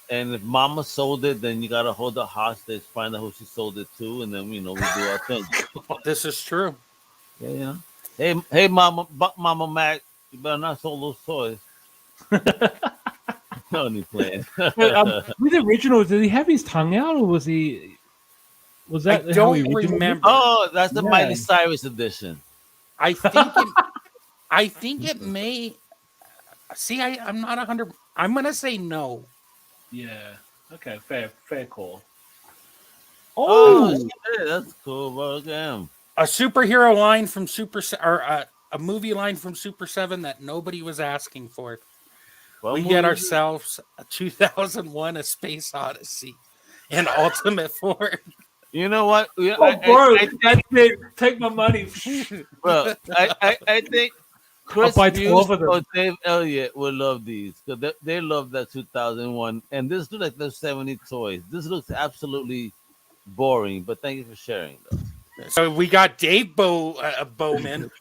And if Mama sold it, then you gotta hold the hostage, find out who she sold it to, and then we do our thing. This is true. Yeah. Hey, Mama Mama Mac, you better not sell those toys. No, he playing. But, with the original, did he have his tongue out or was he? Was that I how he don't originally- remember. Oh, that's the Yeah. Miley Cyrus edition. I think it may. See, I'm not 100. I'm gonna say no. Yeah. Okay. Fair call. Oh, shit, that's cool, bro. Look at him. A superhero line from a movie line from Super 7 that nobody was asking for. What We movie get is it? ourselves a 2001: A Space Odyssey in Ultimate Form. You know what? Yeah, Oh, bro, that's it. Take my money. bro, I think Chris buy Hughes 12 of them. or Dave Elliott will love these because they love that 2001. And this looks like there's 70 toys. This looks absolutely boring, but thank you for sharing, though. So we got Dave Bowman.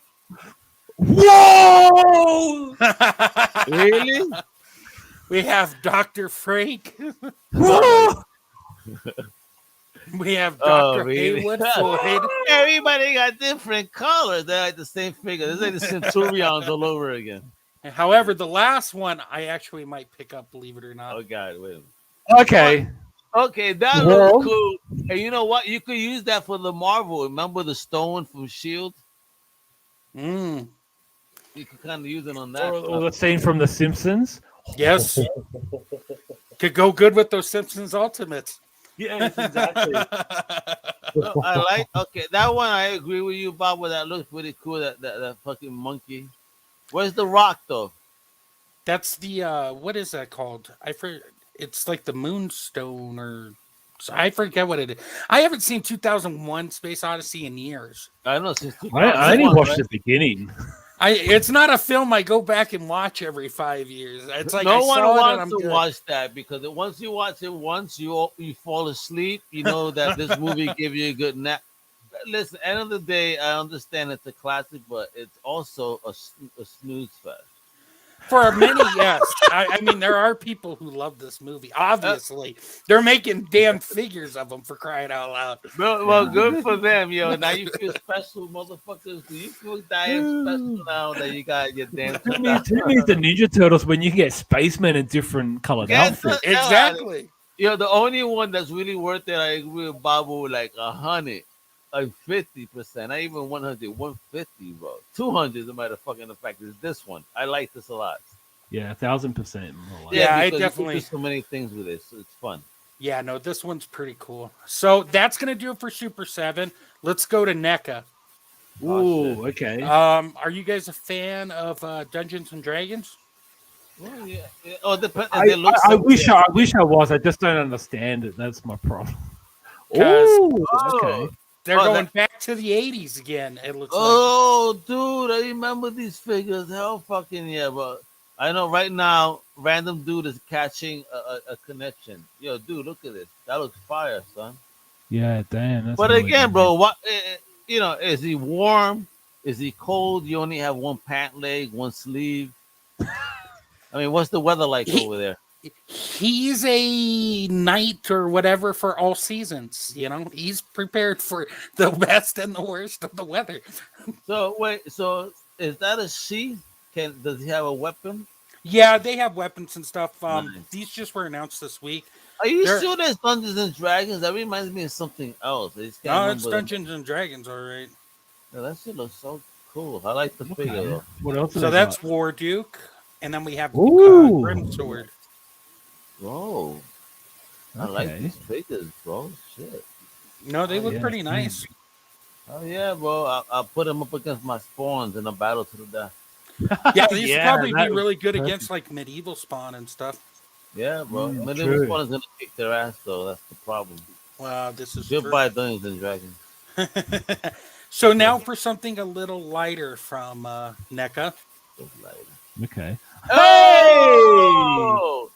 Whoa! Really? We have Dr. Frank. Whoa! We have Oh, Dr. really? Haywood Floyd. Everybody got different colors. They're like the same figure. This like the Centurions all over again. However, the last one I actually might pick up, believe it or not. Oh, God. Wait a minute. Okay. Okay, that Well- looks cool. And you know what? You could use that for the Marvel. Remember the stone from S.H.I.E.L.D.? Mm. You could kind of use it on that. Or the scene from The Simpsons. Yes. Could go good with those Simpsons Ultimates. Yes, exactly. No, I like. Okay, that one I agree with you, Bob. Where that looks pretty cool. That fucking monkey. Where's the rock though? That's the what is that called? It's like the Moonstone or I forget what it is. I haven't seen 2001 Space Odyssey in years. I don't know since I only 2001, watched right? the beginning. It's not a film I go back and watch every 5 years. It's like I No one saw it and wants I'm to good. watch that because once you watch it once, you fall asleep. You know that this movie give you a good nap. Listen, end of the day, I understand it's a classic, but it's also a snooze fest. For many, yes. I mean, there are people who love this movie. Obviously, they're making damn figures of them for crying out loud. Well, good for them, yo. Now you feel special, motherfuckers. Do you feel damn special now that you got your damn Who needs the Ninja Turtles when you can get spacemen in different colored Get the outfits? hell out of Exactly. Yo, the only one that's really worth it, I agree with Babu, like 100, like 50%, not even 100, 150, bro. 200, as a matter of fucking the fact, is this one. I like this a lot. Yeah, 1,000%. Yeah, I because you can definitely- do so many things with it, so it's fun. Yeah, no, this one's pretty cool. So that's gonna do it for Super 7. Let's go to NECA. Ooh, okay. Are you guys a fan of Dungeons and Dragons? Well, yeah. Oh, I wish I was. I just don't understand it. That's my problem. 'Cause- Ooh, okay. They're Oh, going back to the 80s again, it looks like. Oh, dude, I remember these figures. Hell fucking yeah, but I know right now, random dude is catching a connection. Yo, dude, look at this. That looks fire, son. Yeah, damn. That's But really again, good. bro, what is he warm? Is he cold? You only have one pant leg, one sleeve. I mean, what's the weather like over there? He's a knight or whatever for all seasons. You know, he's prepared for the best and the worst of the weather. So wait, so is that a she? Does he have a weapon? Yeah, they have weapons and stuff. Nice. These just were announced this week. Are you They're- sure there's Dungeons and Dragons? That reminds me of something else. I just can't No, it's remember. Dungeons and Dragons, all right. Yeah, that shit looks so cool. I like the figure Okay. though. What else? So that's War Duke, and then we have Ooh. Grimsword. Whoa. I like Okay. these figures, bro. Shit. No, they look yeah, pretty same. nice. Oh yeah, bro. I'll put them up against my spawns in a battle to the death. Yeah, these Yeah, would probably that be was really good perfect. against like medieval spawn and stuff. Yeah, bro. Mm, Medieval true. Spawn is gonna kick their ass though. That's the problem. Wow, this is Goodbye, Dungeons and Dragons. true. So now for something a little lighter from NECA. Good night. Okay. Oh!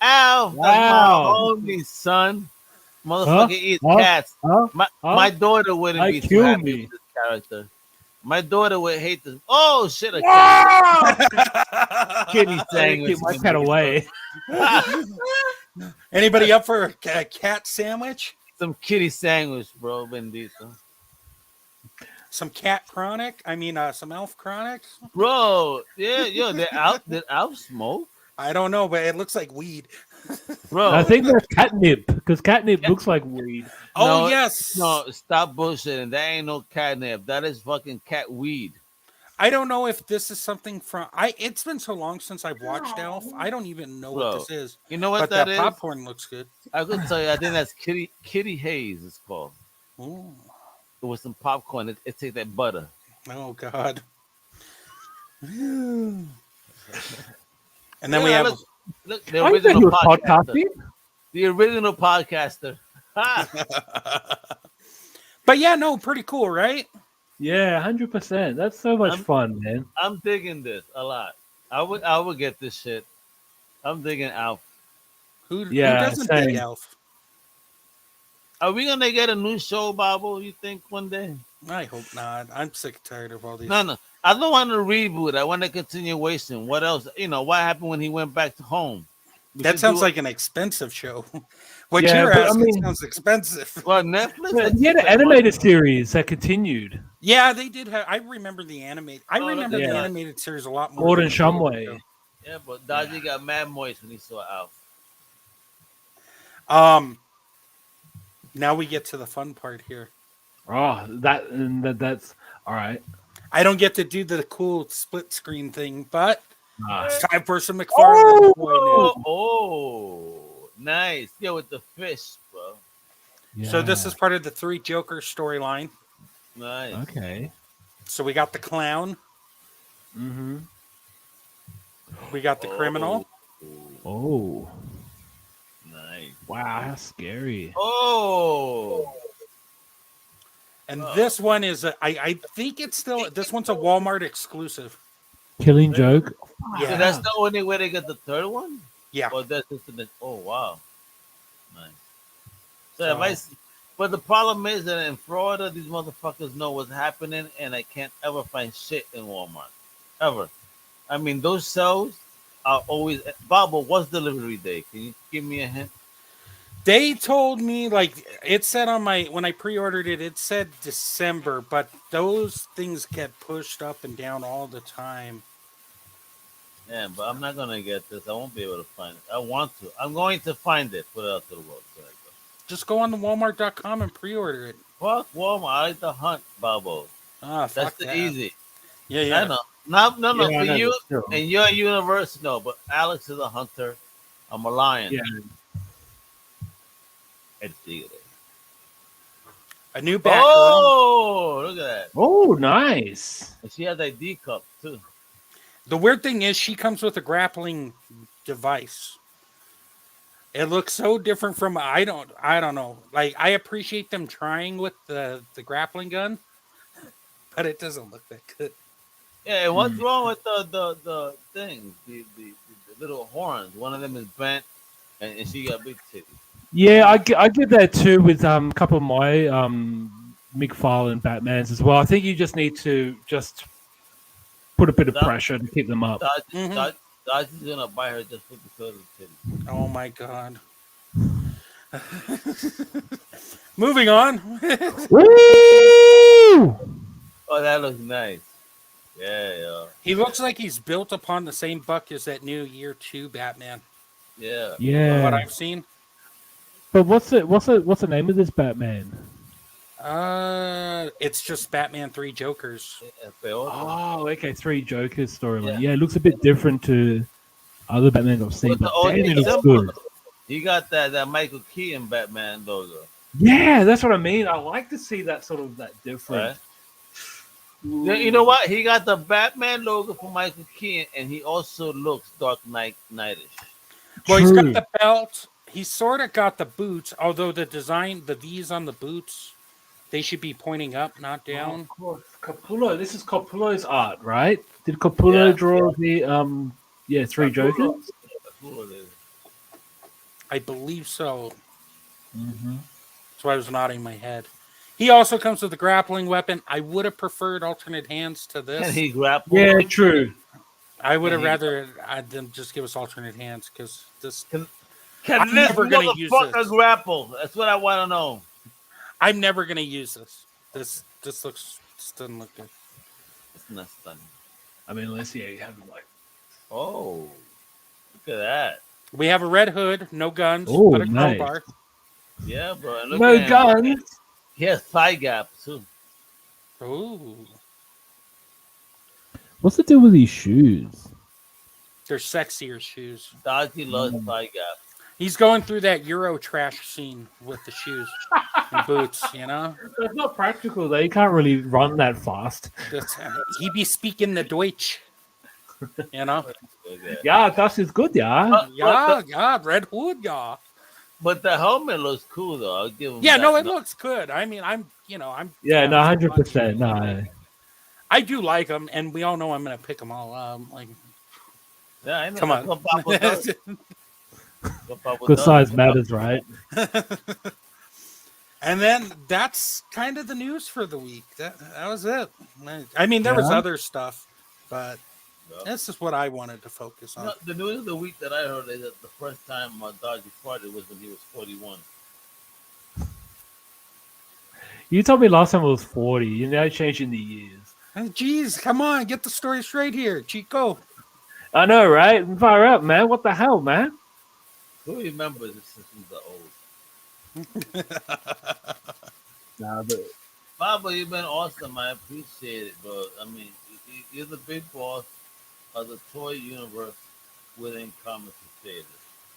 Alf, Wow. that's my homie, son. Motherfucker eats Huh? cats. Huh? My daughter wouldn't I be too kill happy me. with this character. My daughter would hate this. Oh shit! A cat. Kitty I sandwich. keep my cat away. Anybody up for a cat sandwich? Some kitty sandwich, bro. Bendito. Some cat chronic? I mean, some elf chronics? Bro, yeah, yo, did Alf smoke? I don't know, but it looks like weed. Bro, I think that's catnip because catnip looks like weed. Oh, No, yes. no, stop bullshitting. That ain't no catnip. That is fucking cat weed. I don't know if this is something from. It's been so long since I've watched Elf. I don't even know Bro, what this is. You know what But that that is? popcorn looks good. I could tell you. I think that's Kitty Haze. It's called. Ooh. With some popcorn. It takes that butter. Oh God. And then we Yeah, have. look, the I think he original was podcaster. podcasting. The original podcaster. But yeah, no, pretty cool, right? Yeah, 100%. That's so much fun, man. I'm digging this a lot. I would get this shit. I'm digging Alf. Who Yeah, doesn't same. dig Elf? Are we gonna get a new show, Bible? You think one day? I hope not. I'm sick and tired of all these. No. I don't want a reboot. I want a continuation. What else? What happened when he went back to home? We That should sounds do- like an expensive show. What Yeah, you're but I asking mean- sounds expensive. Well, Netflix. But he had an animated series that continued. Yeah, they did have. I remember the animated. I remember the yeah. animated series a lot more. Gordon than the video Shumway. show. Yeah, but Dodgy got mad moist when he saw Alf. Now we get to the fun part here. Oh, that's all right. I don't get to do the cool split screen thing, but Ah. it's time for some McFarlane. Boy news. Oh, nice. Yeah, with the fish, bro. So this Yeah. is part of the Three Jokers storyline. Nice. Okay. So we got the clown, Mm-hmm. we got the Oh, criminal, Oh. nice. Wow, how scary. Oh, and this one is I think it's still this one's a Walmart exclusive. Killing joke. so Yeah, that's the only way they get the third one? yeah. Or that's just the oh wow. Nice. So if So, but the problem is that in Florida these motherfuckers know what's happening and I can't ever find shit in Walmart. Ever. I mean those shelves are always Bobo, what's delivery day? Can you give me a hint? they told me like it said on my when I pre-ordered it, it said December, but those things get pushed up and down all the time. Yeah, but I'm not gonna get this. I won't be able to find it. I want to. I'm going to find it. Put it out to the world. So I go. Just go on the Walmart.com and pre-order it. Fuck Walmart. I like the hunt, Bobo. Ah, That's fuck the that. easy. Yeah, I yeah. know. No. Yeah, I For know, you but still. and your universe, no. But Alex is a hunter. I'm a lion. Yeah. El tigre. A new Batgirl. Oh, look at that. Oh, nice. And she has ID cup too. The weird thing is she comes with a grappling device. It looks so different from I don't know. Like I appreciate them trying with the grappling gun, but it doesn't look that good. Yeah, and what's wrong with the things? The little horns. One of them is bent, and she got big titties. Yeah, I get that too with a couple of my McFarlane Batmans as well. I think you just need to just put a bit of Dodge, pressure to keep them up. Mhm. Dodge is gonna buy her just because of the titties. Oh my god. Moving on. Woo! Oh, that looks nice. Yeah. He looks like he's built upon the same buck as that new Year 2 Batman. Yeah. From what Yeah, I've seen. but what's the name of this Batman? It's just Batman 3 Jokers. Yeah, peor. Oh, okay, Three Jokers storyline. Yeah. Yeah, it looks a bit different to other Batman I've seen, With the but OG damn, it looks symbol. good. He got that Michael Keaton Batman logo, Yeah, that's what I mean. I like to see that right? different. Yeah, you know what? He got the Batman logo for Michael Keaton, and he also looks Dark Knightish. Well, he's got True. the belt. He sort of got the boots, although the design, the V's on the boots, they should be pointing up, not Oh, down. of course, Capullo. This is Capullo's art, right? Did Capullo Yeah. draw the Three Jokers? Cool it is. I believe so. Mm-hmm. That's why I was nodding my head. He also comes with a grappling weapon. I would have preferred alternate hands to Can this. he grapple? Yeah, true. I would have Can he- rather them just give us alternate hands because this. Can I'm this never gonna use motherfucker this. grapple? That's what I want to know. I'm never gonna use this. This doesn't look good. It's not stunning. I mean, unless you have like. Oh, look at that. We have a Red Hood, no guns, Oh, but a nice. crowbar. Yeah, bro. And look No at him. guns. He has thigh gap too. Ooh, What's the deal with these shoes? they're sexier shoes. Dodgy loves thigh gap. He's going through that Euro trash scene with the shoes and boots. You know, It's not practical. Though. You can't really run that fast. He be speaking the Deutsch. You know, Okay. Yeah, das is good. Yeah. yeah, Red Hood, yeah. But the helmet looks cool though. I'll give him. Yeah, that. no, it looks good. I mean, I'm. Yeah. No, 100%. No. I do like them, and we all know I'm gonna pick them all up. Like, Yeah, I know. come That's on. what Papa does. What Papa Good does. size matters, right? And then that's kind of the news for the week. That was it. I mean, there was Yeah. other stuff, but Yeah. this is what I wanted to focus You on. know, the news of the week that I heard is that the first time Dodgy farted was when he was 41. You told me last time it was 40. You're now changing the years. Geez, come on, get the story straight here, Chico. I know, right? Fire up, man. What the hell, man? Who remembers the systems are old? Nah, but Baba, you've been awesome. I appreciate it, bro. I mean, you're the big boss of the toy universe within Comic Crusaders.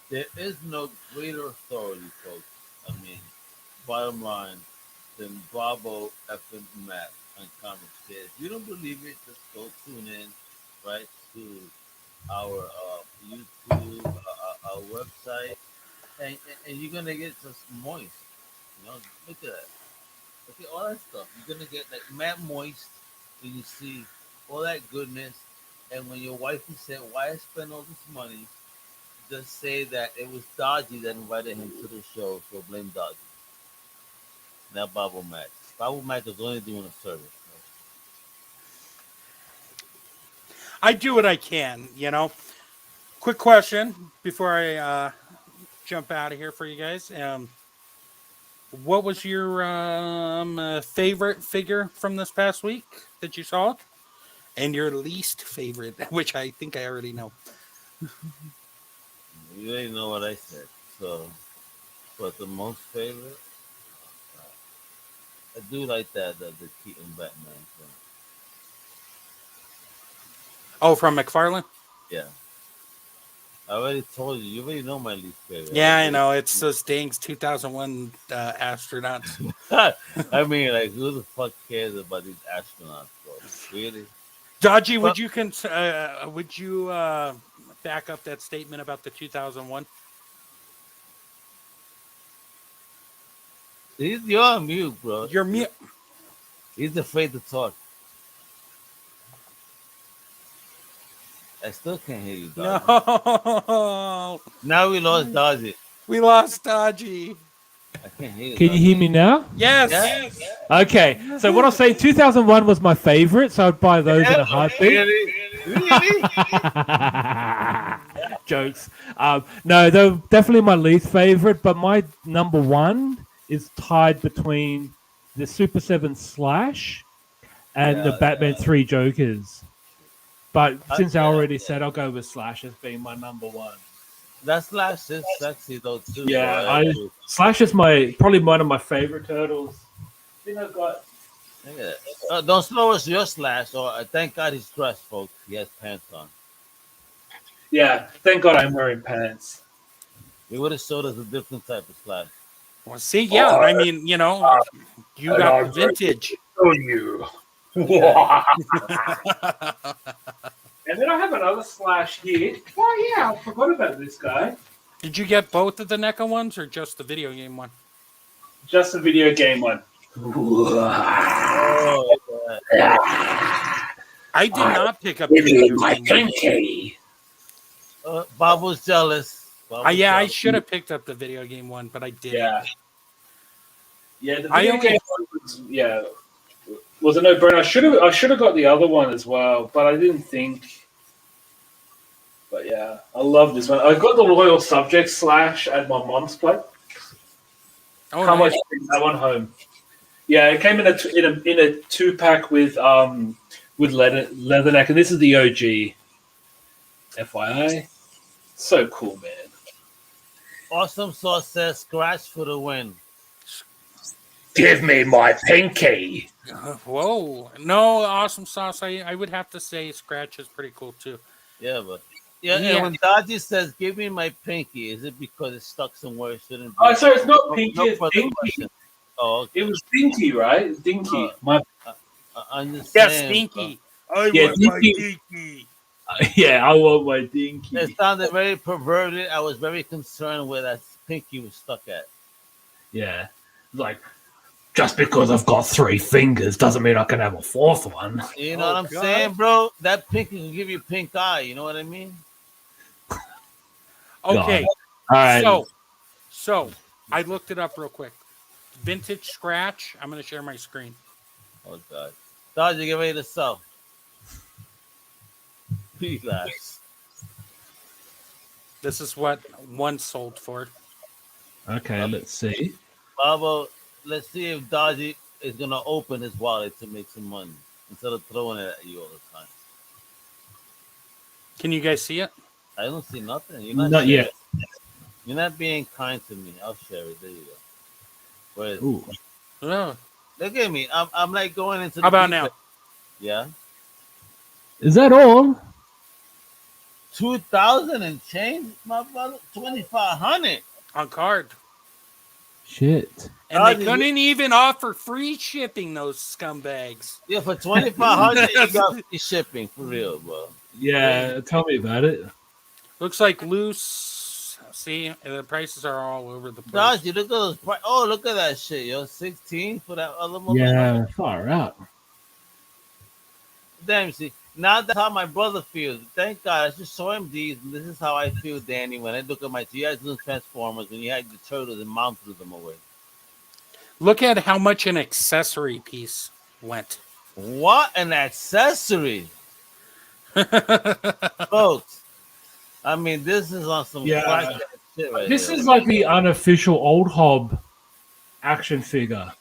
There is no greater authority, folks. I mean, bottom line, then Bravo effing Matt on Comic Crusaders. If you don't believe it, just go tune in, right, to our YouTube, our website, and you're gonna get just moist. You know, look at that. Look at all that stuff. You're gonna get like Matt moist when you see all that goodness. And when your wife said, "Why I spend all this money?" Just say that it was Dodgy that invited him to the show, so blame Dodgy. Not Bible Max. Bible Max is only doing a service. I do what I can, you know. Quick question before I jump out of here for you guys. What was your favorite figure from this past week that you saw? And your least favorite, which I think I already know. You already know what I said. So, but the most favorite, I do like that the Keaton Batman thing. Oh, from McFarlane? Yeah, I already told you. You already know my least favorite. Yeah, I know. It's those dang 2001 astronauts. I mean, like, who the fuck cares about these astronauts, bro? Really? Dodgy, But would you back up that statement about the 2001? you're on mute, bro. You're mute. He's afraid to talk. I still can't hear you, Dodgy. No. Now we lost Dodgy. We lost Dodgy. I can't hear you. Can you hear me now? Yes. Yeah? Okay, so what I'll say, 2001 was my favorite, so I'd buy those in a heartbeat. Really? Really? Jokes. No, they're definitely my least favorite, but my number one is tied between the Super 7 Slash and the Batman 3 Jokers. But since I already said, I'll go with Slash as being my number one. That Slash is sexy though too. Yeah, bro. Slash is probably one of my favorite turtles. I think I've got. Look at that. Don't slow us your Slash. Or thank God he's dressed, folks. He has pants on. Yeah, thank God I'm wearing pants. He would have showed us a different type of Slash. Well, see, yeah, I mean, you know, you got the vintage. Show you. And then I have another Slash here. Oh yeah, I forgot about this guy. Did you get both of the NECA ones or just the video game one? Just the video game one. Oh, I did not pick up the video game one. Bob was jealous. I should have picked up the video game one, but I didn't. Yeah, the video game one was a no-brainer. I should have got the other one as well, but I didn't think. But yeah, I love this one. I got the Loyal Subject Slash at my mom's place. Oh, How much nice. bring that one home? Yeah, it came in a 2-pack with leatherneck, and this is the OG. FYI, so cool, man. Awesome Sauce says scratch for the win. Give me my pinky. Whoa. No, Awesome Sauce. I would have to say Scratch is pretty cool too. Yeah, but and when Dodgy says give me my pinky, is it because it's stuck somewhere it shouldn't be? Oh, sorry, it's not pinky, it's further dinky. question. Oh, okay. It was dinky, right? It's dinky. I'm just Yes, saying, Stinky. bro. I want my Dinky. Dinky. Yeah, I want my dinky. It sounded very perverted. I was very concerned where that pinky was stuck at. Yeah, like just because I've got 3 fingers doesn't mean I can have a 4th one. You know what I'm saying, bro? That pinky can give you pink eye. You know what I mean? Okay. All right. So I looked it up real quick. Vintage Scratch. I'm going to share my screen. Oh, God. Dodgy, get ready to sell. Relax. This is what one sold for. Okay, let's see. Bravo, let's see if Dodgy is going to open his wallet to make some money instead of throwing it at you all the time. Can you guys see it? I don't see nothing. You're Not yet. You're not being kind to me. I'll share it. There you go. Where is it? Ooh. No. Look at me. I'm like going into. How about now? Yeah. Is that all? 2,000 and change, my brother. 2,500. On card. Shit. And they Dodgy, couldn't even offer free shipping, those scumbags. yeah, for 2,500 you got free shipping for real, bro. You crazy. Yeah, tell me about it. Looks like loose. See, the prices are all over the place. Dodgy, look at those. Oh, look at that shit, yo. 16 for that other motherfucker. Yeah, far out. Damn, see, now that's how my brother feels. Thank God, I just show him these, and this is how I feel, Danny, when I look at my GI Joe Transformers, when you had the turtles and mom threw them away. Look at how much an accessory piece went. What an accessory, folks. I mean, this is on some Yeah. crack shit right This here. is like the unofficial Old Hob action figure.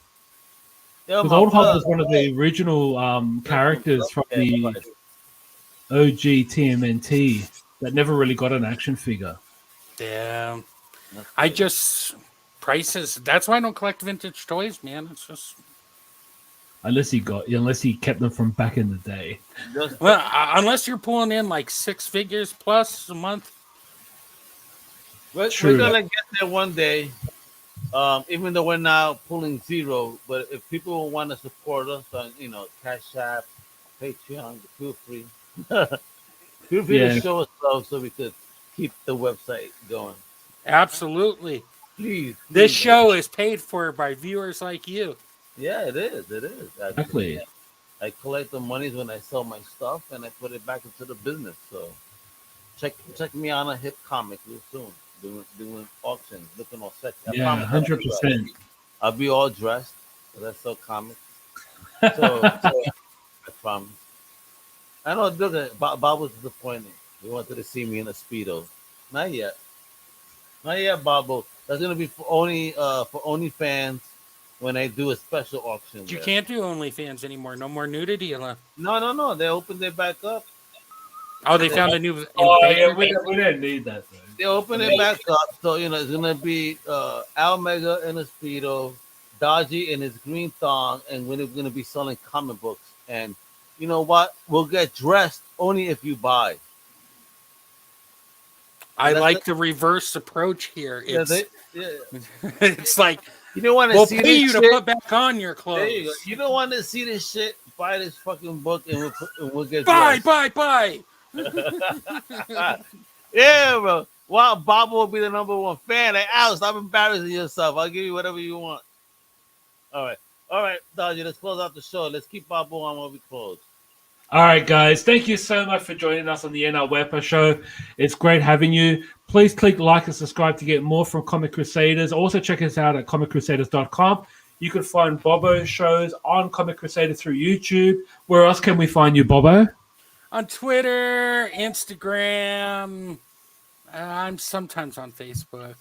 Yo, Because my Old Hob brother- was one of the original characters from the OG TMNT that never really got an action figure. Yeah. I just prices. That's why I don't collect vintage toys, man. It's just Unless he kept them from back in the day. Just- well, unless you're pulling in like 6 figures plus a month. we're True. gonna get there one day. Even though we're now pulling zero, but if people want to support us on, Cash App, Patreon, feel free. Feel free Yeah. to show us love so we could keep the website going. Absolutely. Please. This please. show is paid for by viewers like you. Yeah, it is. It is. Actually. Exactly. I collect the monies when I sell my stuff and I put it back into the business. So check me on a hip comic real soon. Doing auctions, looking all sexy. I Yeah, promise I'll be 100%. dressed. I'll be all dressed. So that's so comics. So I promise. I know. Look at Bob was disappointed. He wanted to see me in a speedo. Not yet. Not yet, Bobo. That's gonna be for only fans when I do a special auction. You there. can't do OnlyFans anymore. No more nudity allowed. No. They opened it back up. Oh, they found a new. Oh, yeah, invader? we didn't need that, though. They open it back up, so it's gonna be Al Mega in a speedo, Dodgy in his green thong, and we're gonna be selling comic books. And you know what? We'll get dressed only if you buy. I That's like it. the reverse approach here. Yeah, It's yeah. it's like You don't want to we'll see pay this you shit. to put back on your There you go. clothes. You don't want to see this shit. Buy this fucking book, and we'll get Buy, dressed. buy. Yeah, bro. Wow, Bob will be the number one fan. Hey, Al, stop embarrassing yourself. I'll give you whatever you want. All right, Dodgy. Let's close out the show. Let's keep Bobo on while we close. All right, guys. Thank you so much for joining us on the NR Wepa show. It's great having you. Please click like and subscribe to get more from Comic Crusaders. Also, check us out at comiccrusaders.shop. You can find Bobo's shows on Comic Crusaders through YouTube. Where else can we find you, Bobo? On Twitter, Instagram. I'm sometimes on Facebook.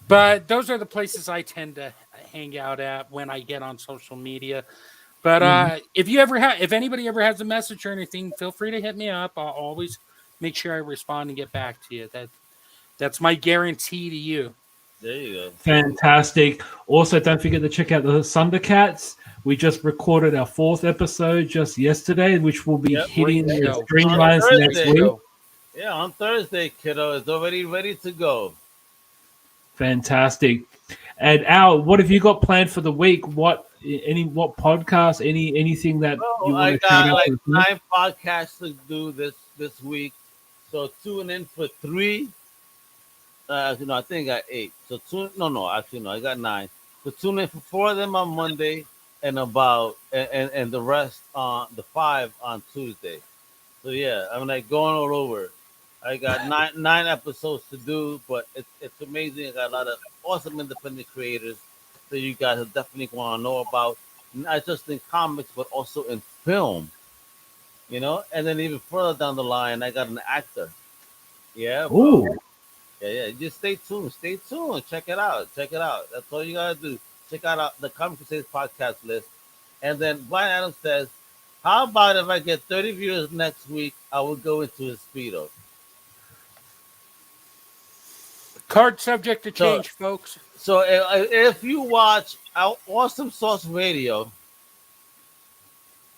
But those are the places I tend to hang out at when I get on social media. But if anybody ever has a message or anything, feel free to hit me up. I'll always make sure I respond and get back to you. That's my guarantee to you. There you go. Fantastic. Also, don't forget to check out the Thundercats. We just recorded our 4th episode just yesterday, which will be hitting the streamlines On next Thursday, week. though. Yeah, on Thursday, kiddo. It's already ready to go. Fantastic. And Al, what have you got planned for the week? What podcast? Anything that you I want to shout got out? like to? 9 podcasts to do this week. So tune in for 3. I think I got 8. So I got 9. So tune in for 4 of them on Monday, and and the rest on the 5 on Tuesday. So yeah, I'm like going all over. I got nine episodes to do, but it's amazing. I got a lot of awesome independent creators that you guys definitely want to know about, not just in comics but also in film. And then even further down the line, I got an actor. Yeah. Bro. Ooh. Yeah. Just stay tuned. Check it out. That's all you gotta do. Check out the Comic Crusaders podcast list. And then Brian Adams says, how about if I get 30 viewers next week, I will go into his speedo. Card subject to change, folks. So if you watch our Awesome Sauce Radio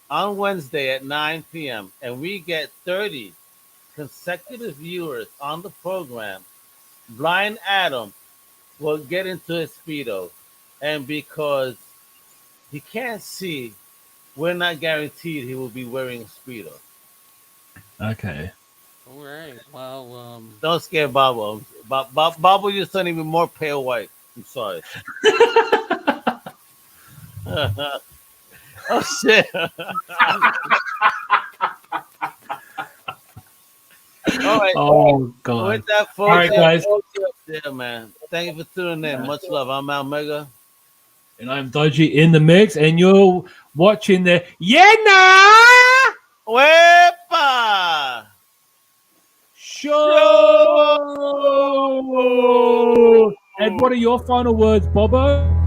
on Wednesday at 9 p.m. and we get 30 consecutive viewers on the program, Brian Adam will get into his speedo, and because he can't see, we're not guaranteed he will be wearing a speedo. Okay. All right. Well, Don't scare Bobo. Bobo, your son even more pale white. I'm sorry. Oh shit! All right. Oh God. With that, All folks. right, guys. Yeah, man. Thank you for tuning in. Much love. I'm Al Mega. And I'm Dodgy in the mix, and you're watching the Yena Wepa! Show. And what are your final words, Bobo?